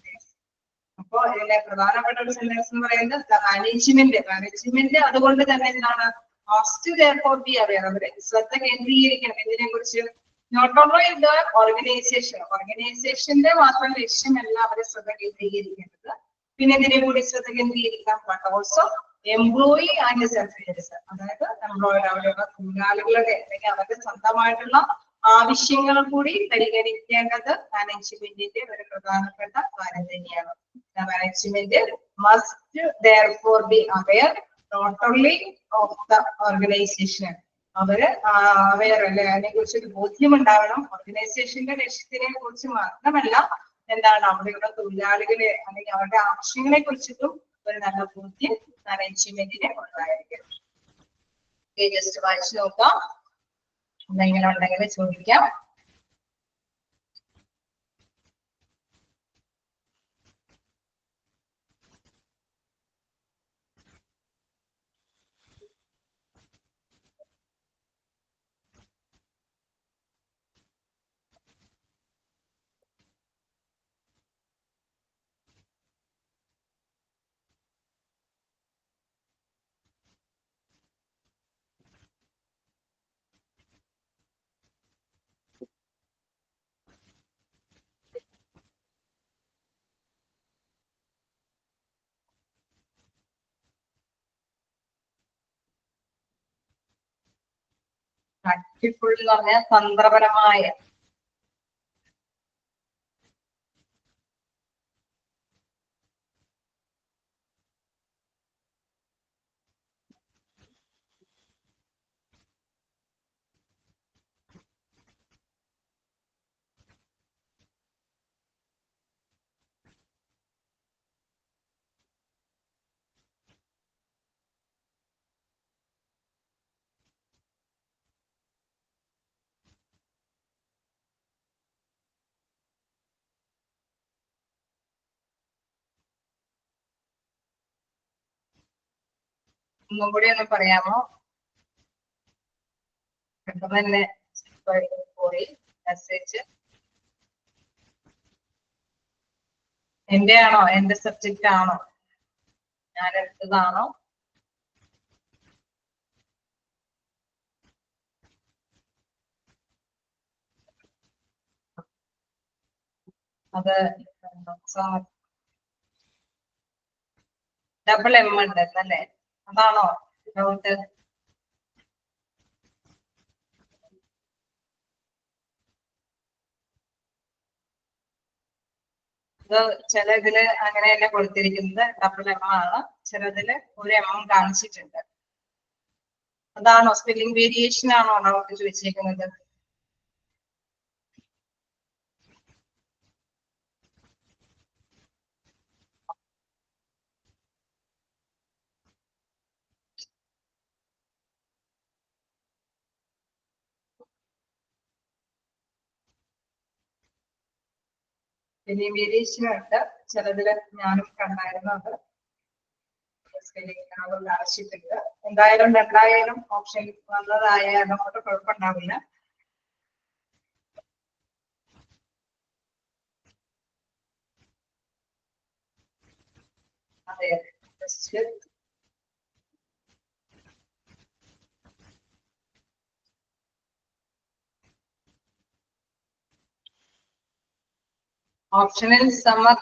[SPEAKER 1] അപ്പോ ഇതിലെ പ്രധാനപ്പെട്ട ഒരു സെന്റൻസ് എന്ന് പറയുന്നത് മാനേജ്മെന്റ് അതുകൊണ്ട് തന്നെ എന്താണ് must therefore be aware. അവര് ശ്രദ്ധ കേന്ദ്രീകരിക്കണം ഇതിനെ കുറിച്ച്. നോട്ട് ഓൺലി ദ ഓർഗനൈസേഷന്റെ മാത്രം ലക്ഷ്യമല്ല അവരെ ശ്രദ്ധ കേന്ദ്രീകരിക്കേണ്ടത്, പിന്നെ ഇതിനെ കൂടി ശ്രദ്ധ കേന്ദ്രീകരിക്കാം. But also employee and self, അതായത് എംപ്ലോയിഡ് അവിടെയുള്ള തൊഴിലാളികളുടെ അല്ലെങ്കിൽ അവരുടെ സ്വന്തമായിട്ടുള്ള ആവശ്യങ്ങൾ കൂടി പരിഗണിക്കേണ്ടത് മാനേജ്മെന്റിന്റെ ഒരു പ്രധാനപ്പെട്ട കാര്യം തന്നെയാണ്. Management must therefore be aware not only of the organization. അവര് അവയർ അല്ലെ, അതിനെ കുറിച്ച് ഒരു ബോധ്യമുണ്ടാവണം. ഓർഗനൈസേഷന്റെ ലക്ഷ്യത്തിനെ കുറിച്ച് മാത്രമല്ല, എന്താണ് അവിടെയുള്ള തൊഴിലാളികളെ അല്ലെങ്കിൽ അവരുടെ ആവശ്യങ്ങളെ കുറിച്ചിട്ടും ഒരു നല്ല ബോധ്യം മാനേജ്മെന്റിനെ ഉണ്ടായിരിക്കും. ജസ്റ്റ് വായിച്ചു നോക്കാം, എന്തെങ്കിലും ഉണ്ടെങ്കിൽ ചോദിക്കാം. പ്രാക്ടിഫുൾ എന്ന് പറഞ്ഞാൽ തന്ത്രപരമായ, ഒന്നും കൂടി ഒന്ന് പറയാമോ? പെട്ടെന്ന് തന്നെ പോയി. മെസ്സേജ് എന്റെ ആണോ, എന്റെ സബ്ജക്റ്റ് ആണോ, ഞാൻ എടുത്തതാണോ? അത് ഡബിൾ എം ഉണ്ട് അല്ലേ? അതാണോ ഡൗട്ട്? ഇത് ചില ഇതില് അങ്ങനെയല്ല കൊടുത്തിരിക്കുന്നത്, ഡബിൾ എം ആണ്. ചിലതില് ഒരു എം കാണിച്ചിട്ടുണ്ട്. അതാണോ സ്പെല്ലിംഗ് വേരിയേഷൻ ആണോ ഡൗട്ട് ചോദിച്ചേക്കുന്നത്? സ്പെല്ലിംഗ് വേരിയേഷൻ ഉണ്ട്, ചിലതില് ഞാനും കണ്ടായിരുന്നു. അത് സ്പെല്ലിംഗ് കാണിച്ചിട്ടുണ്ട്. എന്തായാലും രണ്ടായാലും ഓപ്ഷൻ വന്നതായാലും കൊണ്ട് കുഴപ്പമുണ്ടാവില്ല. അതെ ഓപ്ഷനിൽ സമ്മർ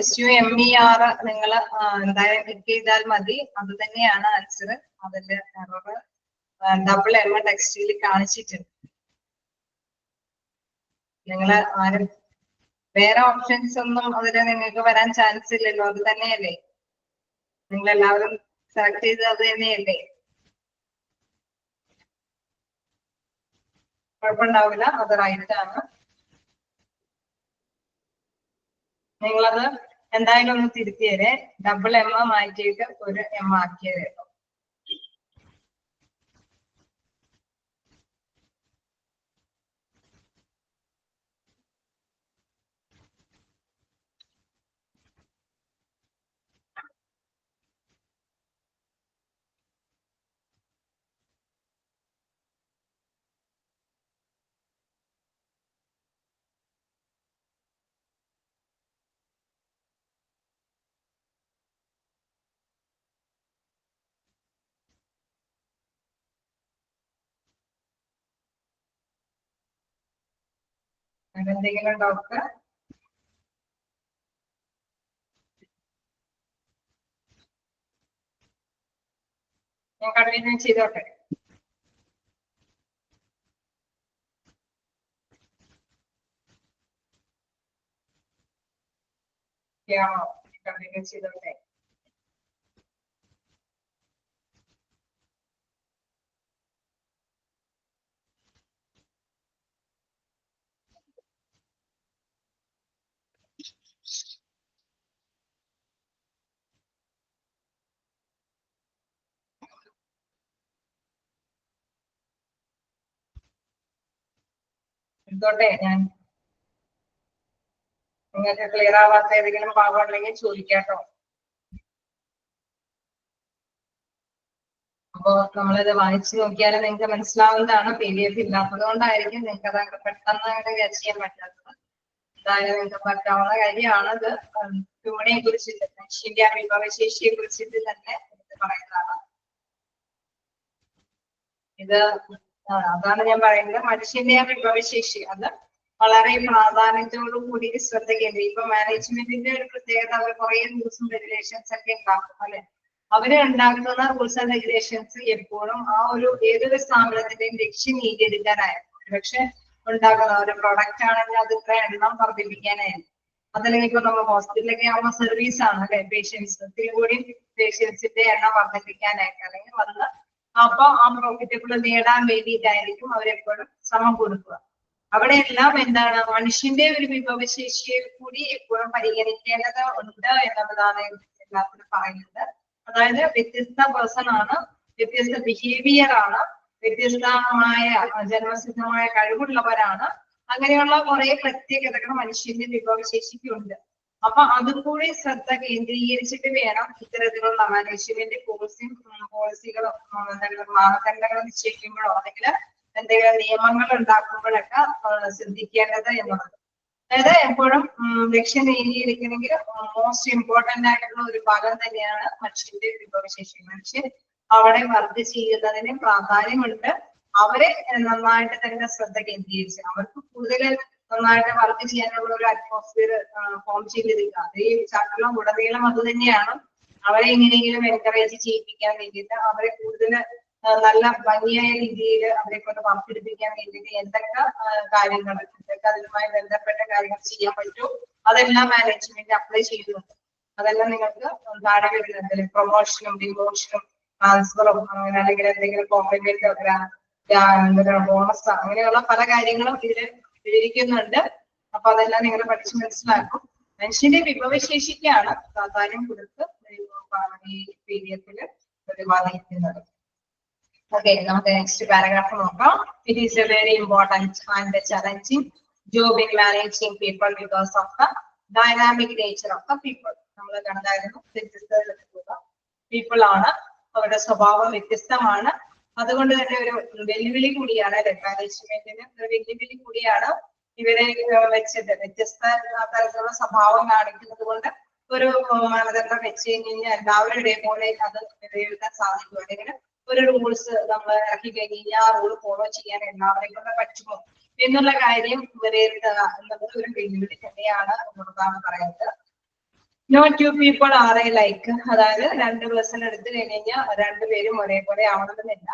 [SPEAKER 1] SUMER നിങ്ങൾ എന്തായാലും ക്ലിക്ക് ചെയ്താൽ മതി. അത് തന്നെയാണ് ആൻസർ. അതിന്റെ എറർ ഡബിൾ എം ടെക്സ്റ്റിൽ കാണിച്ചിട്ടുണ്ട്. നിങ്ങൾ ആരും വേറെ ഓപ്ഷൻസ് ഒന്നും അതിൽ നിങ്ങൾക്ക് വരാൻ ചാൻസ് ഇല്ലല്ലോ, അത് തന്നെയല്ലേ നിങ്ങൾ എല്ലാവരും സെലക്ട് ചെയ്ത്? അത് തന്നെയല്ലേ? കുഴപ്പമുണ്ടാവില്ല, അത് റൈറ്റ് ആണ്. നിങ്ങളത് എന്തായാലും ഒന്ന് തിരുത്തിയതേ, ഡബിൾ എം മാറ്റിയിട്ട് ഒരു എം ആക്കിയത്. എന്തെങ്കിലും ഡൗട്ട്? ഞാൻ കണ്ടിന്യൂ ചെയ്തോട്ടെ? കണ്ടിന്യൂ ചെയ്തോട്ടെ? എടുത്തോട്ടെ? ഞാൻ നിങ്ങൾക്ക് ക്ലിയർ ആവാത്ത ഏതെങ്കിലും ഭാഗം ഉണ്ടെങ്കിൽ ചോദിക്കാട്ടോ. അപ്പോ നമ്മളിത് വായിച്ചു നോക്കിയാൽ നിങ്ങൾക്ക് മനസ്സിലാവുന്നതാണ്. PDF ഇല്ലാത്തത് കൊണ്ടായിരിക്കും നിങ്ങൾക്ക് അത് പെട്ടെന്ന് ക്യാച്ച് ചെയ്യാൻ പറ്റാത്തത്. എന്തായാലും നിങ്ങൾക്ക് പറ്റാവുന്ന കാര്യമാണത്. ട്യൂണിനെ കുറിച്ചിട്ട്, മനുഷ്യന്റെ വിഭവശേഷിയെ കുറിച്ചിട്ട് തന്നെ പറയുന്നതാണ് ഇത്. അതാണ് ഞാൻ പറയുന്നത്, മനുഷ്യന്റെ വിഭവശേഷി അത് വളരെ പ്രാധാന്യത്തോടു കൂടി ശ്രദ്ധ കേന്ദ്രീകരിക്കും. ഇപ്പൊ മാനേജ്മെന്റിന്റെ ഒരു പ്രത്യേകത, അവർ കുറെ റൂൾസ് ആൻഡ് റെഗുലേഷൻസ് ഒക്കെ ഉണ്ടാക്കും അല്ലെ. അവര് ഉണ്ടാക്കുന്ന റൂൾസ് ആൻഡ് റെഗുലേഷൻസ് എപ്പോഴും ആ ഒരു ഏതൊരു സ്ഥാപനത്തിന്റെയും ലക്ഷ്യം നേടിയെടുക്കാനായിരുന്നു. പക്ഷെ ഉണ്ടാക്കുന്ന ഒരു പ്രൊഡക്റ്റ് ആണെങ്കിൽ അത് ഇത്ര എണ്ണം വർദ്ധിപ്പിക്കാനായിരുന്നു. അതല്ലെങ്കിൽ ഇപ്പൊ നമ്മൾ ഹോസ്പിറ്റലൊക്കെ ആവുമ്പോൾ സർവീസ് ആണ് അല്ലെ, പേഷ്യൻസ് കൂടി പേഷ്യൻസിന്റെ എണ്ണം വർദ്ധിപ്പിക്കാനായിട്ട് അല്ലെങ്കിൽ വന്ന് അപ്പൊ ആ പ്രോഫിറ്റബിൾ നേടാൻ വേണ്ടിയിട്ടായിരിക്കും അവരെപ്പോഴും ശ്രമം കൊടുക്കുക. അവിടെയെല്ലാം എന്താണ്, മനുഷ്യന്റെ ഒരു വിഭവശേഷിയെ കൂടി എപ്പോഴും പരിഗണിക്കേണ്ടത് ഉണ്ട് എന്നുള്ളതാണ് എല്ലാത്തിനും പറയുന്നത്. അതായത് വ്യത്യസ്ത പേഴ്സൺ ആണ്, വ്യത്യസ്ത ബിഹേവിയർ ആണ്, വ്യത്യസ്തമായ ജന്മസിദ്ധമായ കഴിവുള്ളവരാണ്. അങ്ങനെയുള്ള കുറെ പ്രത്യേകതകൾ മനുഷ്യന്റെ വിഭവശേഷിക്കുണ്ട്. അപ്പൊ അതും കൂടി ശ്രദ്ധ കേന്ദ്രീകരിച്ചിട്ട് വേണം ഇത്തരത്തിലുള്ള മാനേജ്മെന്റ് പോളിസികളും മാനദണ്ഡങ്ങളും നിശ്ചയിക്കുമ്പോഴോ അല്ലെങ്കിൽ എന്തെങ്കിലും നിയമങ്ങൾ ഉണ്ടാക്കുമ്പോഴൊക്കെ ശ്രദ്ധിക്കേണ്ടത് എന്നുള്ളത്. അതായത് എപ്പോഴും ലക്ഷ്യം നേടിയിരിക്കണമെങ്കിൽ മോസ്റ്റ് ഇമ്പോർട്ടന്റ് ആയിട്ടുള്ള ഒരു ഭാഗം തന്നെയാണ് മനുഷ്യന്റെ വിഭവശേഷി. മനുഷ്യൻ അവിടെ വർക്ക് ചെയ്യുന്നതിന് പ്രാധാന്യമുണ്ട്. അവരെ നന്നായിട്ട് തന്നെ ശ്രദ്ധ കേന്ദ്രീകരിച്ച് അവർക്ക് കൂടുതൽ നന്നായിട്ട് വർക്ക് ചെയ്യാനുള്ള ഒരു അറ്റ്മോസ്ഫിയർ ഫോം ചെയ്തിരിക്കുക. അത് ഈ ചാപ്റ്ററിലും ഉടനീളം അത് തന്നെയാണ്. അവരെ എങ്ങനെയെങ്കിലും എൻകറേജ് ചെയ്യിപ്പിക്കാൻ വേണ്ടിയിട്ട് അവരെ കൂടുതൽ നല്ല ഭംഗിയായ രീതിയിൽ അവരെ കൊണ്ട് വർക്കെടുപ്പിക്കാൻ വേണ്ടിയിട്ട് എന്തൊക്കെ കാര്യങ്ങൾ, എന്തൊക്കെ അതുമായി ബന്ധപ്പെട്ട കാര്യങ്ങൾ ചെയ്യാൻ പറ്റുമോ അതെല്ലാം മാനേജ്മെന്റ് അപ്ലൈ ചെയ്യുന്നുണ്ട്. അതെല്ലാം നിങ്ങൾക്ക് താഴെ വരുന്നുണ്ട്. പ്രൊമോഷനും ഡിമോഷനും ട്രാൻസ്ഫറും അങ്ങനെ അല്ലെങ്കിൽ എന്തെങ്കിലും കോമ്പൻസേറ്റ് ബോണസ് അങ്ങനെയുള്ള പല കാര്യങ്ങളും ഇതിൽ വിവരിക്കുന്നുണ്ട്. അപ്പൊ അതെല്ലാം നിങ്ങൾ പഠിച്ച് മനസ്സിലാക്കും. മനുഷ്യന്റെ വിഭവശേഷിക്കാണ് പ്രാധാന്യം കൊടുത്ത് ഈ പീരിയഡിൽ പ്രതിപാദിക്കുന്നത്. ഓക്കെ, നമുക്ക് നെക്സ്റ്റ് പാരഗ്രാഫ് നോക്കാം. It is A very important and challenging job in managing people because of the dynamic nature of the people. നമ്മൾ കണ്ടായിരുന്നു വ്യത്യസ്ത പീപ്പിൾ ആണ്, അവരുടെ സ്വഭാവം വ്യത്യസ്തമാണ്. അതുകൊണ്ട് തന്നെ ഒരു വെല്ലുവിളി കൂടിയാണ് മാനേജ്മെന്റിന്, ഒരു വെല്ലുവിളി കൂടിയാണ് ഇവരെ വെച്ചിട്ട് വ്യത്യസ്ത തരത്തിലുള്ള സ്വഭാവം കാണിക്കുന്നത് കൊണ്ട് ഒരു മാനദണ്ഡം വെച്ച് കഴിഞ്ഞാൽ എല്ലാവരും ഇതേപോലെ അത് വിലയിരുത്താൻ സാധിക്കും. അല്ലെങ്കിൽ ഒരു റൂൾസ് നമ്മൾ ഇറക്കി കഴിഞ്ഞാൽ ആ റൂൾ ഫോളോ ചെയ്യാൻ എല്ലാവരെയും കൊണ്ട് പറ്റുമോ എന്നുള്ള കാര്യം വിലയിരുത്തുക എന്നുള്ളത് ഒരു വെല്ലുവിളി തന്നെയാണ് എന്നുള്ളതാണ് പറയുന്നത്. No two people are alike, അതായത് രണ്ട് പേഴ്സൺ എടുത്തു കഴിഞ്ഞാൽ രണ്ടുപേരും ഒരേപോലെ ആവണമെന്നില്ല.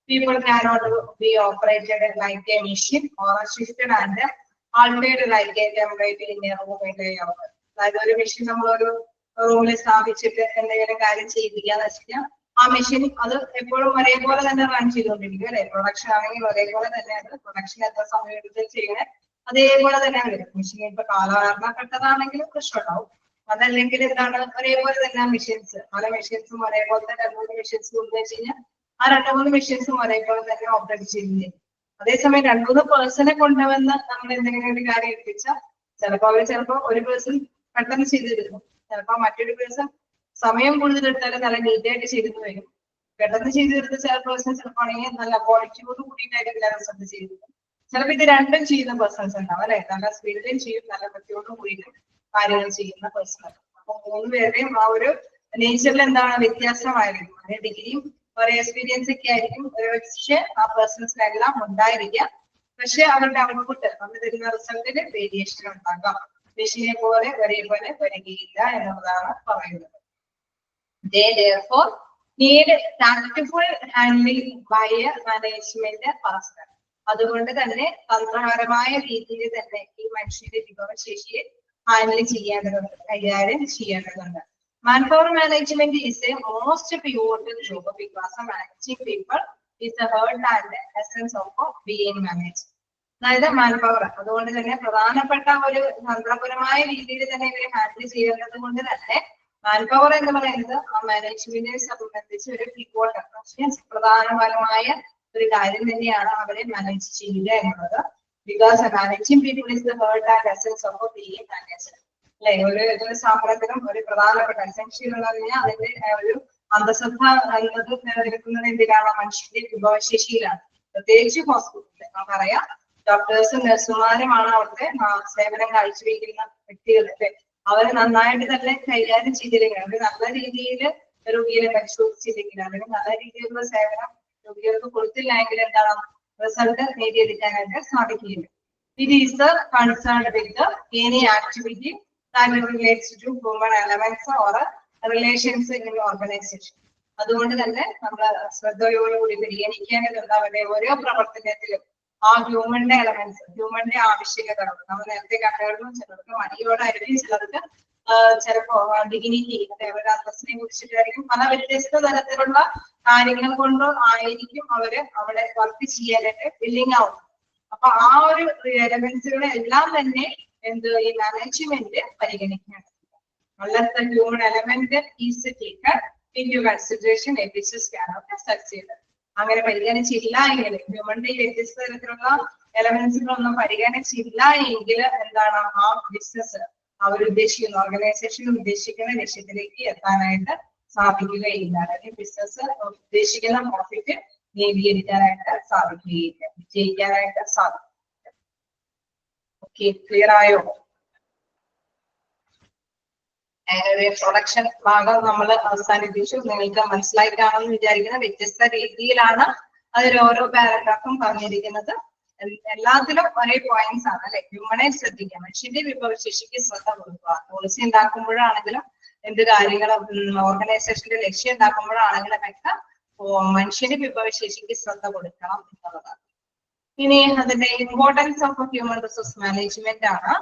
[SPEAKER 1] People cannot be operated like a machine or shifted and altered like a template in a room in a hour. അതായത് ഒരു മെഷീൻ നമ്മളൊരു റൂമിൽ സ്ഥാപിച്ചിട്ട് എന്തെങ്കിലും കാര്യം ചെയ്യിപ്പിക്കാന്ന് വെച്ചാൽ ആ മെഷീൻ അത് എപ്പോഴും ഒരേപോലെ തന്നെ റൺ ചെയ്തുകൊണ്ടിരിക്കും അല്ലെ. പ്രൊഡക്ഷൻ ആണെങ്കിൽ ഒരേപോലെ തന്നെ അത് പ്രൊഡക്ഷൻ എത്ര സമയം എടുത്ത് ചെയ്യണേ അതേപോലെ തന്നെ വരും. മെഷീൻ ഇപ്പൊ കാലഹരണപ്പെട്ടതാണെങ്കിലും പ്രശ്നമുണ്ടാവും. അതല്ലെങ്കിൽ എന്താണ് ഒരേപോലെ തന്നെ മെഷീൻസ്, പല മെഷീൻസും ഒരേപോലെ തന്നെ 2-3 മെഷീൻസ് കൊണ്ടു വെച്ച് കഴിഞ്ഞാൽ ആ 2-3 മെഷീൻസും ഒരേപോലെ തന്നെ ഓപ്പറേറ്റ് ചെയ്യുന്നില്ല. അതേസമയം 2-3 പേഴ്സണെ കൊണ്ടുവന്ന് നമ്മൾ എന്തെങ്കിലും ഒരു കാര്യം ഏൽപ്പിച്ചാൽ ചിലപ്പോ ഒരു പേഴ്സൺ പെട്ടെന്ന് ചെയ്തെടുക്കും, ചിലപ്പോ മറ്റൊരു പേഴ്സൺ സമയം കൂടുതൽ എടുത്താലും നല്ല നീറ്റായിട്ട് ചെയ്തെന്ന് വരും. പെട്ടെന്ന് ചെയ്തെടുത്ത ചില പേഴ്സൺ ചിലപ്പോൾ ആണെങ്കിൽ നല്ല ക്വാളിറ്റിയോട് കൂടിയിട്ടായിരിക്കും എല്ലാവരും ശ്രദ്ധ ചെയ്തത്. ചിലപ്പോൾ ഇത് രണ്ടും ചെയ്യുന്ന പേഴ്സൺസ് ഉണ്ടാവും അല്ലെ, നല്ല സ്പീഡിലും ചെയ്യും നല്ല വൃത്തിയോടും കൂടിയിട്ടും കാര്യങ്ങൾ ചെയ്യുന്ന പേഴ്സൺ. അപ്പൊ 3 പേരുടെയും ആ ഒരു നേച്ചറിൽ എന്താണ് വ്യത്യാസമായിരിക്കും. ഒരേ ഡിഗ്രിയും ഒരേ എക്സ്പീരിയൻസ് ഒക്കെ ആയിരിക്കും ഒരു പക്ഷേ ആ പേഴ്സൺസിനെല്ലാം ഉണ്ടായിരിക്കാം. പക്ഷെ അവരുടെ ഔട്ട്പുട്ട് അവർ തരുന്ന റിസൾട്ടിന് വേരിയേഷൻ ഉണ്ടാകാം. മെഷീനെ പോലെ ഒരേപോലെ വരികയില്ല എന്നുള്ളതാണ് പറയുന്നത്. They therefore need tactful handling by a management person. അതുകൊണ്ട് തന്നെ തന്ത്രപരമായ രീതിയിൽ തന്നെ ഈ മനുഷ്യന്റെ വിഭവശേഷിയെ ഹാൻഡിൽ ചെയ്യേണ്ടതുണ്ട്, കൈകാര്യം ചെയ്യേണ്ടതുണ്ട്. Manpower management is a most pivotal job because managing people is the heart and essence of being managed. അതായത് മാൻപവർ അതുകൊണ്ട് തന്നെ പ്രധാനപ്പെട്ട ഒരു തന്ത്രപരമായ രീതിയിൽ തന്നെ ഇവരെ ഹാൻഡിൽ ചെയ്യേണ്ടത് കൊണ്ട് തന്നെ മാൻപവർ എന്ന് പറയുന്നത് ആ മാനേജ്മെന്റിനെ സംബന്ധിച്ച് ഒരു പിവോട്ടൽ പ്രധാനപരമായ ഒരു കാര്യം തന്നെയാണ് അവരെ മാനേജ് ചെയ്യുക എന്നുള്ളത്. Because managing people is the heart and essence of being manager അല്ലെ. ഒരു സ്ഥാപനത്തിനും ഒരു പ്രധാനപ്പെട്ട എസൻഷ്യൽ എന്ന് പറഞ്ഞാൽ അതിന്റെ ഒരു അന്തസത്ത എന്നത് നിലനിൽക്കുന്നത് എന്തിനാണ്? മനുഷ്യന്റെ വിഭവശേഷിയിലാണ്. പ്രത്യേകിച്ച് ഹോസ്പിറ്റലിൽ നമുക്കറിയാം ഡോക്ടേഴ്സും നഴ്സുമാരുമാണ് അവിടുത്തെ സേവനം കാഴ്ചവെക്കുന്ന വ്യക്തികൾ അല്ലെ. അവരെ നന്നായിട്ട് തന്നെ കൈകാര്യം ചെയ്തില്ലെങ്കിൽ, അവർ നല്ല രീതിയിൽ രോഗികളെ പരിശോധിച്ചില്ലെങ്കിൽ, അല്ലെങ്കിൽ നല്ല രീതിയിലുള്ള സേവനം രോഗികൾക്ക് കൊടുത്തില്ല എങ്കിൽ എന്താണ് റിസൾട്ട് നേടിയെടുക്കാനായിട്ട് സാധിക്കില്ല. It is concerned with any activity that relates to human elements or relations in an organization. അതുകൊണ്ട് തന്നെ നമ്മൾ ശ്രദ്ധയോടുകൂടി പരിഗണിക്കേണ്ടതുണ്ട് അവരുടെ ഓരോ പ്രവർത്തനത്തിലും ആ ഹ്യൂമന്റെ എലമെന്റ്സ്, ഹ്യൂമന്റെ ആവശ്യകതകൾ. നമ്മൾ നേരത്തെ കണ്ടു, ചിലർക്ക് മടിയോടായിരിക്കും, ചിലർക്ക് ചിലപ്പോ ഡിഗ്നിറ്റി അവരുടെ അന്തസ്സിനെ കുറിച്ചിട്ടായിരിക്കും, പല വ്യത്യസ്ത തരത്തിലുള്ള കാര്യങ്ങൾ കൊണ്ട് ആയിരിക്കും അവര് അവിടെ വർക്ക് ചെയ്യാനായിട്ട് വില്ലിങ് ആവുന്നത്. അപ്പൊ ആ ഒരു എലമെന്റ്സുകളെ എല്ലാം തന്നെ ഈ മാനേജ്മെന്റ് പരിഗണിക്കേണ്ടത്. unless the human element is taken into consideration, a business cannot succeed. അങ്ങനെ പരിഗണിച്ചില്ല എങ്കിൽ, ഹ്യൂമന്റെ വ്യത്യസ്ത തരത്തിലുള്ള എലമെന്റ്സുകളൊന്നും പരിഗണിച്ചില്ല എങ്കിൽ എന്താണ് ആ ബിസിനസ് അവരുദ്ദേശിക്കുന്ന ഓർഗനൈസേഷൻ ഉദ്ദേശിക്കുന്ന ലക്ഷ്യത്തിലേക്ക് എത്താനായിട്ട് സാധിക്കുകയില്ല. അല്ലെങ്കിൽ ബിസിനസ് ഉദ്ദേശിക്കുന്ന പ്രോഫിറ്റ് നേടിയെടുക്കാനായിട്ട് സാധിക്കുകയില്ല. ജയിക്കാനായിട്ട് സാധിക്കും. ഓക്കെ, ക്ലിയർ ആയോ? അതിനൊരു ഇൻട്രൊഡക്ഷൻ ഭാഗം നമ്മൾ അവസാനിപ്പിച്ചു. നിങ്ങൾക്ക് മനസ്സിലായി കാണുമെന്ന് വിചാരിക്കുന്ന വ്യത്യസ്ത രീതിയിലാണ് അതിൽ ഓരോ പാരഗ്രാഫും പറഞ്ഞിരിക്കുന്നത്. എല്ലാത്തിലും ഒരേ പോയിന്റ്സ് ആണ് അല്ലെ. ഹ്യൂമനെ ശ്രദ്ധിക്കുക, മനുഷ്യന്റെ വിഭവശേഷിക്ക് ശ്രദ്ധ കൊടുക്കുക. പോളിസി ഉണ്ടാക്കുമ്പോഴാണെങ്കിലും എന്ത് കാര്യങ്ങളും ഓർഗനൈസേഷന്റെ ലക്ഷ്യം ഉണ്ടാക്കുമ്പോഴാണെങ്കിലും ഒക്കെ മനുഷ്യന്റെ വിഭവശേഷിക്ക് ശ്രദ്ധ കൊടുക്കണം എന്നുള്ളതാണ്. ഇനി അതിന്റെ importance of human resource management ആണ്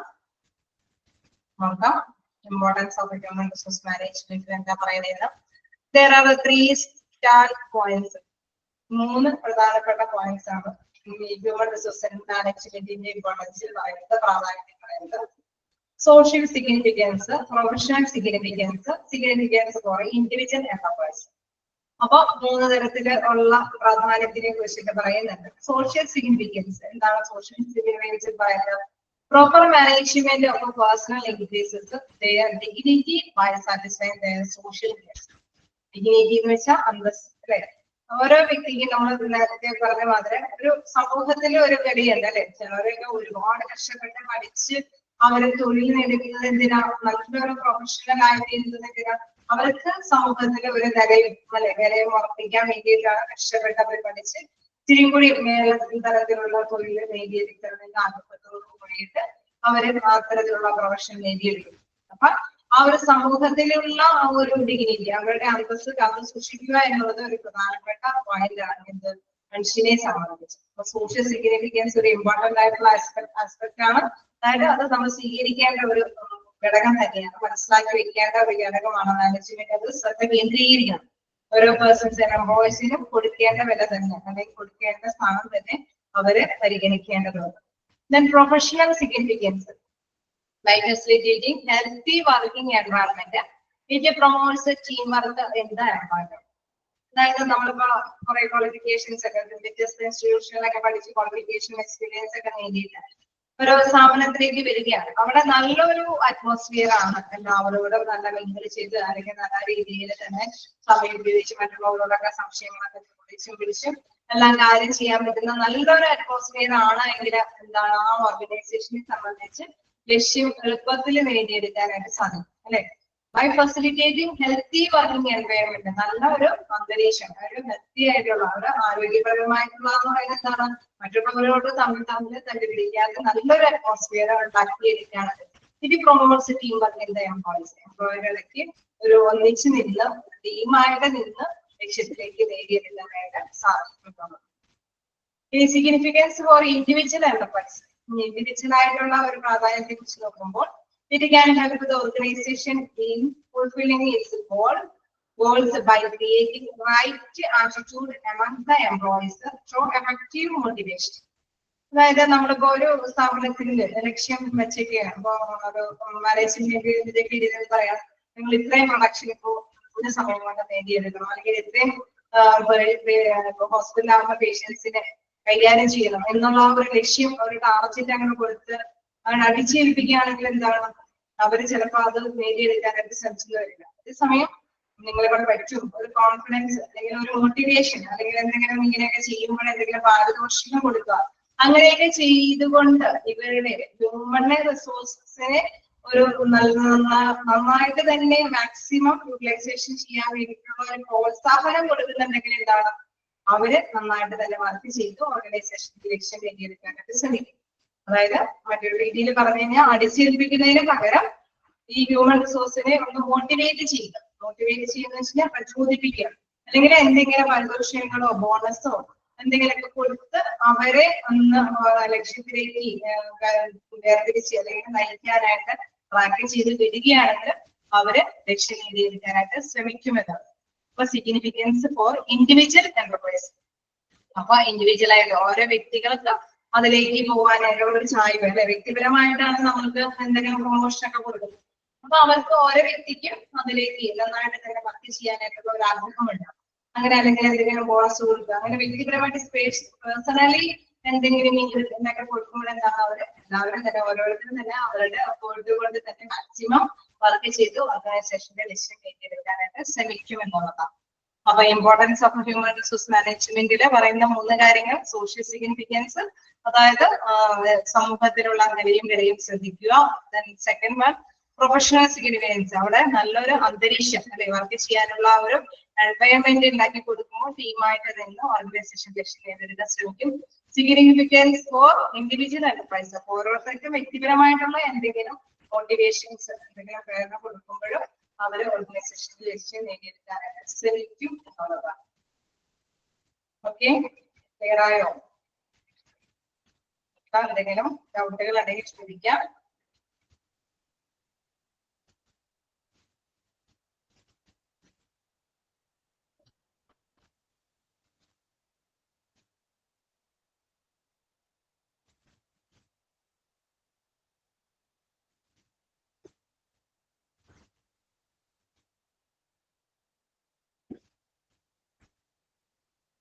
[SPEAKER 1] നോക്കാം. Importance of human resource management എന്താ പറയുന്നത്? there are 3 star points. 3 പ്രധാനപ്പെട്ട പോയിന്റ്സ് ആണ് ഹ്യൂമൻ റിസോഴ്സ് മാനേജ്മെന്റിന്റെ ഇമ്പോർട്ടൻസിൽ പറയുന്നത്, പ്രാധാന്യം പറയുന്നത്. Social significance, professional significance, significance for individual enterprise. അപ്പൊ 3 തരത്തിലുള്ള പ്രാധാന്യത്തിനെ കുറിച്ചിട്ട് പറയുന്നുണ്ട്. സോഷ്യൽ സിഗ്നിഫിക്കൻസ് എന്താണ്? സോഷ്യൽ സിഗ്നിഫിക്കൻസ് പറയുന്നത് proper management of personal increases their dignity by satisfying their social needs. Dignity എന്ന് വെച്ചാൽ അന്തസ്സ് അല്ലെ. ഓരോ വ്യക്തിക്കും നമ്മൾ നേരത്തെ പറഞ്ഞ മാതിരി ഒരു സമൂഹത്തിലെ ഒരു ഗതിയുണ്ട് അല്ലെ. ചിലരൊക്കെ ഒരുപാട് കഷ്ടപ്പെട്ട് പഠിച്ച് അവര് തൊഴിൽ നേടുന്നത് എന്തിനാ? നല്ലൊരു പ്രൊഫഷണൽ ആയിട്ട് എന്തിനാ? അവർക്ക് സമൂഹത്തിലെ ഒരു നിലയും അല്ലെ നിലയും ഉറപ്പിക്കാൻ വേണ്ടിയിട്ടാണ് കഷ്ടപ്പെട്ട് അവർ പഠിച്ച് ഇത്തിരി കൂടി തരത്തിലുള്ള തൊഴിൽ നേടിയെടുക്കുന്നതിന്റെ ആഗ്രഹത്തോടു കൂടിയിട്ട് അവര് അത്തരത്തിലുള്ള പ്രൊഫഷൻ നേടിയെടുക്കും. അപ്പൊ ആ ഒരു സമൂഹത്തിലുള്ള ആ ഒരു ഡിഗ്നിറ്റി, അവരുടെ അന്തസ്സ് കാത്തു സൂക്ഷിക്കുക എന്നുള്ളത് ഒരു പ്രധാനപ്പെട്ട പോയിന്റ് ആണ് എന്ത് മനുഷ്യനെ സംബന്ധിച്ച്. അപ്പൊ സോഷ്യൽ സിഗ്നിഫിക്കൻസ് ഒരു ഇമ്പോർട്ടന്റ് ആയിട്ടുള്ള ആസ്പെക്ട് ആണ്. അതായത് അത് നമ്മൾ സ്വീകരിക്കേണ്ട ഒരു ഘടകം തന്നെയാണ്, മനസ്സിലാക്കി വെക്കേണ്ട ഒരു ഘടകമാണ്. മാനേജ്മെന്റ് അത് ശ്രദ്ധ കേന്ദ്രീകരിക്കണം. ഓരോ പേഴ്സൺസ് എംപ്ലോയീസിനും കൊടുക്കേണ്ട വില തന്നെ അല്ലെങ്കിൽ കൊടുക്കേണ്ട സ്ഥാനം തന്നെ അവര് പരിഗണിക്കേണ്ടതുണ്ട്. Then professional significance by facilitating healthy working environment, it promotes teamwork in the environment. അതായത് നമ്മളിപ്പോ കുറെ ക്വാളിഫിക്കേഷൻസ് ഒക്കെ വ്യത്യസ്ത ഇൻസ്റ്റിറ്റ്യൂഷനിലൊക്കെ പഠിച്ച് ക്വാളിഫിക്കേഷൻ എക്സ്പീരിയൻസ് ഒക്കെ നേടിയിട്ട് ഒരു സ്ഥാപനത്തിലേക്ക് വരികയാണ്. അവിടെ നല്ലൊരു അറ്റ്മോസ്ഫിയർ ആണ്. എല്ലാവരോടും നല്ല മിങ്കിൾ ചെയ്ത് അല്ലെങ്കിൽ നല്ല രീതിയിൽ തന്നെ സമയം ഉപയോഗിച്ച് മറ്റുള്ളവരോടൊക്കെ സംശയങ്ങളൊക്കെ വിളിച്ചും എല്ലാം കാര്യം ചെയ്യാൻ പറ്റുന്ന നല്ലൊരു അറ്റ്മോസ്ഫിയർ ആണ് എങ്കിൽ എന്താണ് ആ ഓർഗനൈസേഷനെ സംബന്ധിച്ച് ലക്ഷ്യം എളുപ്പത്തിൽ നേടിയെടുക്കാനായിട്ട് സാധിക്കും അല്ലെ. By facilitating healthy working environment, നല്ല ഒരു അന്തരീക്ഷം, ഒരു ഹെൽത്തി ആയിട്ടുള്ള ഒരു ആരോഗ്യപരമായിട്ടുള്ള എന്ന് പറയുന്നത് എന്താണ്? മറ്റുള്ളവരോട് തമ്മിൽ തല്ലുപിടിക്കാതെ നല്ലൊരു അറ്റ്മോസ്ഫിയർ ഉണ്ടാക്കിയെടുക്കുകയാണ്. ഇത് promotes team work in the employees. എംപ്ലോയറുകൾക്ക് ഒരു ഒന്നിച്ച് നിന്ന് ടീമായിട്ട് നിന്ന് ലക്ഷ്യത്തിലേക്ക് നേടിയെടുക്കാനായിട്ട് സാധിക്കും. ഈ significance for individual enterprise, individual ആയിട്ടുള്ള ഒരു പ്രാധാന്യത്തെ കുറിച്ച് നോക്കുമ്പോൾ it can help the organization in fulfilling its goals by creating right attitude among the employees through effective motivation. അതായത് നമ്മളിപ്പോ ഒരു സ്ഥാപനത്തിന്റെ ലക്ഷ്യം വെച്ചൊക്കെയാണ്. അപ്പൊ അത് മാനേജ്മെന്റ് കീഴിൽ പറയാം, നിങ്ങൾ ഇത്രയും പ്രൊഡക്ഷൻ ഇപ്പോ ഒരു സമയം കൊണ്ട് നേടിയെടുക്കണം, അല്ലെങ്കിൽ ഇത്രയും ഹോസ്പിറ്റലാകുന്ന പേഷ്യൻസിനെ കൈകാര്യം ചെയ്യണം എന്നുള്ള ഒരു ലക്ഷ്യം ഒരു ടാർജറ്റ് അങ്ങനെ കൊടുത്ത് അങ്ങനെ അടിച്ചേൽപ്പിക്കുകയാണെങ്കിൽ എന്താണ് അവര് ചിലപ്പോൾ അത് നേടിയെടുക്കാനായിട്ട് ശ്രമിച്ചു വരില്ല. അതേസമയം നിങ്ങളെ കൊണ്ട് പറ്റും ഒരു കോൺഫിഡൻസ് അല്ലെങ്കിൽ ഒരു മോട്ടിവേഷൻ അല്ലെങ്കിൽ എന്തെങ്കിലും ഇങ്ങനെയൊക്കെ ചെയ്യുമ്പോൾ എന്തെങ്കിലും പാരിതോഷികം കൊടുക്കുക, അങ്ങനെയൊക്കെ ചെയ്തുകൊണ്ട് ഇവരുടെ ഹ്യൂമൻ റിസോഴ്സിനെ ഒരു നന്നായിട്ട് തന്നെ മാക്സിമം യൂട്ടിലൈസേഷൻ ചെയ്യാൻ വേണ്ടിയിട്ടുള്ള ഒരു പ്രോത്സാഹനം കൊടുക്കുന്നുണ്ടെങ്കിൽ എന്താണ് അവര് നന്നായിട്ട് തന്നെ വർക്ക് ചെയ്ത് ഓർഗനൈസേഷന്റെ ലക്ഷ്യം നേടിയെടുക്കാനായിട്ട് ശ്രമിക്കും. അതായത് മറ്റൊരു രീതിയിൽ പറഞ്ഞു കഴിഞ്ഞാൽ അടിച്ചേൽപ്പിക്കുന്നതിന് പകരം ഈ ഹ്യൂമൻ റിസോഴ്സിനെ ഒന്ന് മോട്ടിവേറ്റ് ചെയ്യുക വെച്ചാൽ പ്രചോദിപ്പിക്കുക, അല്ലെങ്കിൽ എന്തെങ്കിലും പാരിതോഷികങ്ങളോ ബോണസോ എന്തെങ്കിലുമൊക്കെ കൊടുത്ത് അവരെ ഒന്ന് ലക്ഷ്യത്തിലേക്ക് വേർതിരിച്ച് അല്ലെങ്കിൽ നയിക്കാനായിട്ട് ട്രാക്ക് ചെയ്ത് വരികയാണെങ്കിൽ അവര് ലക്ഷ്യം നേടിയെടുക്കാനായിട്ട് ശ്രമിക്കുമെന്നാണ്. അപ്പൊ സിഗ്നിഫിക്കൻസ് ഫോർ ഇൻഡിവിജ്വൽ എന്റർപ്രൈസ്. അപ്പൊ ഇൻഡിവിജ്വൽ ആയിട്ട് ഓരോ വ്യക്തികൾക്ക് അതിലേക്ക് പോകാനായിട്ടുള്ള ഒരു ചായ്വ് അല്ലെ. വ്യക്തിപരമായിട്ടാണ് നമ്മൾക്ക് എന്തെങ്കിലും പ്രൊമോഷൻ ഒക്കെ കൊടുക്കുന്നത്. അപ്പൊ അവർക്ക് ഓരോ വ്യക്തിക്കും അതിലേക്ക് നന്നായിട്ട് തന്നെ വർക്ക് ചെയ്യാനായിട്ടുള്ള ഒരു ആഗ്രഹമുണ്ട്. അങ്ങനെ അല്ലെങ്കിൽ എന്തെങ്കിലും ബോണസ് കൊടുക്കുക, അങ്ങനെ വ്യക്തിപരമായിട്ട് പേഴ്സണലി എന്തെങ്കിലും എന്നൊക്കെ കൊടുക്കുമ്പോൾ എന്താണ് അവര് എല്ലാവരും തന്നെ ഓരോരുത്തരും തന്നെ അവരുടെ അഫോർഡ് കൊണ്ട് തന്നെ മാക്സിമം വർക്ക് ചെയ്ത് ഓർഗനൈസേഷന്റെ ലക്ഷ്യം നേടിയെടുക്കാനായിട്ട് ശ്രമിക്കും എന്നുള്ളതാണ്. അപ്പൊ ഇമ്പോർട്ടൻസ് ഓഫ് ഹ്യൂമൻ റിസോഴ്സ് മാനേജ്മെന്റിൽ പറയുന്ന 3 കാര്യങ്ങൾ: സോഷ്യൽ സിഗ്നിഫിക്കൻസ്, അതായത് സമൂഹത്തിലുള്ള നിലയും ശ്രദ്ധിക്കുക. സെക്കൻഡ് വൺ പ്രൊഫഷണൽ സിഗ്നിഫിക്കൻസ്, അവിടെ നല്ലൊരു അന്തരീക്ഷം അല്ലെ വർക്ക് ചെയ്യാനുള്ള ഒരു എൻവയൺമെന്റ് ഉണ്ടാക്കി കൊടുക്കുമ്പോൾ ടീമായിട്ട് നിന്ന് ഓർഗനൈസേഷൻ ലക്ഷ്യം നേടിയെടുക്കാൻ ശ്രമിക്കും. സിഗ്നിഫിക്കൻസ് ഫോർ ഇൻഡിവിജ്വൽ എന്റർപ്രൈസ്, അപ്പൊ ഓരോരുത്തർക്കും വ്യക്തിപരമായിട്ടുള്ള എന്തെങ്കിലും മോട്ടിവേഷൻസ്, എന്തെങ്കിലും പ്രേരണ കൊടുക്കുമ്പോഴും അവര് ഓർഗനൈസേഷൻ ലക്ഷ്യം നേടിയെടുക്കാനായിട്ട് ശ്രമിക്കും എന്നുള്ളതാണ്. ഓക്കെ, ക്ലിയർ ആയോ? എന്തെങ്കിലും ഡൗട്ടുകൾ ഉണ്ടെങ്കിൽ ചോദിക്കാം.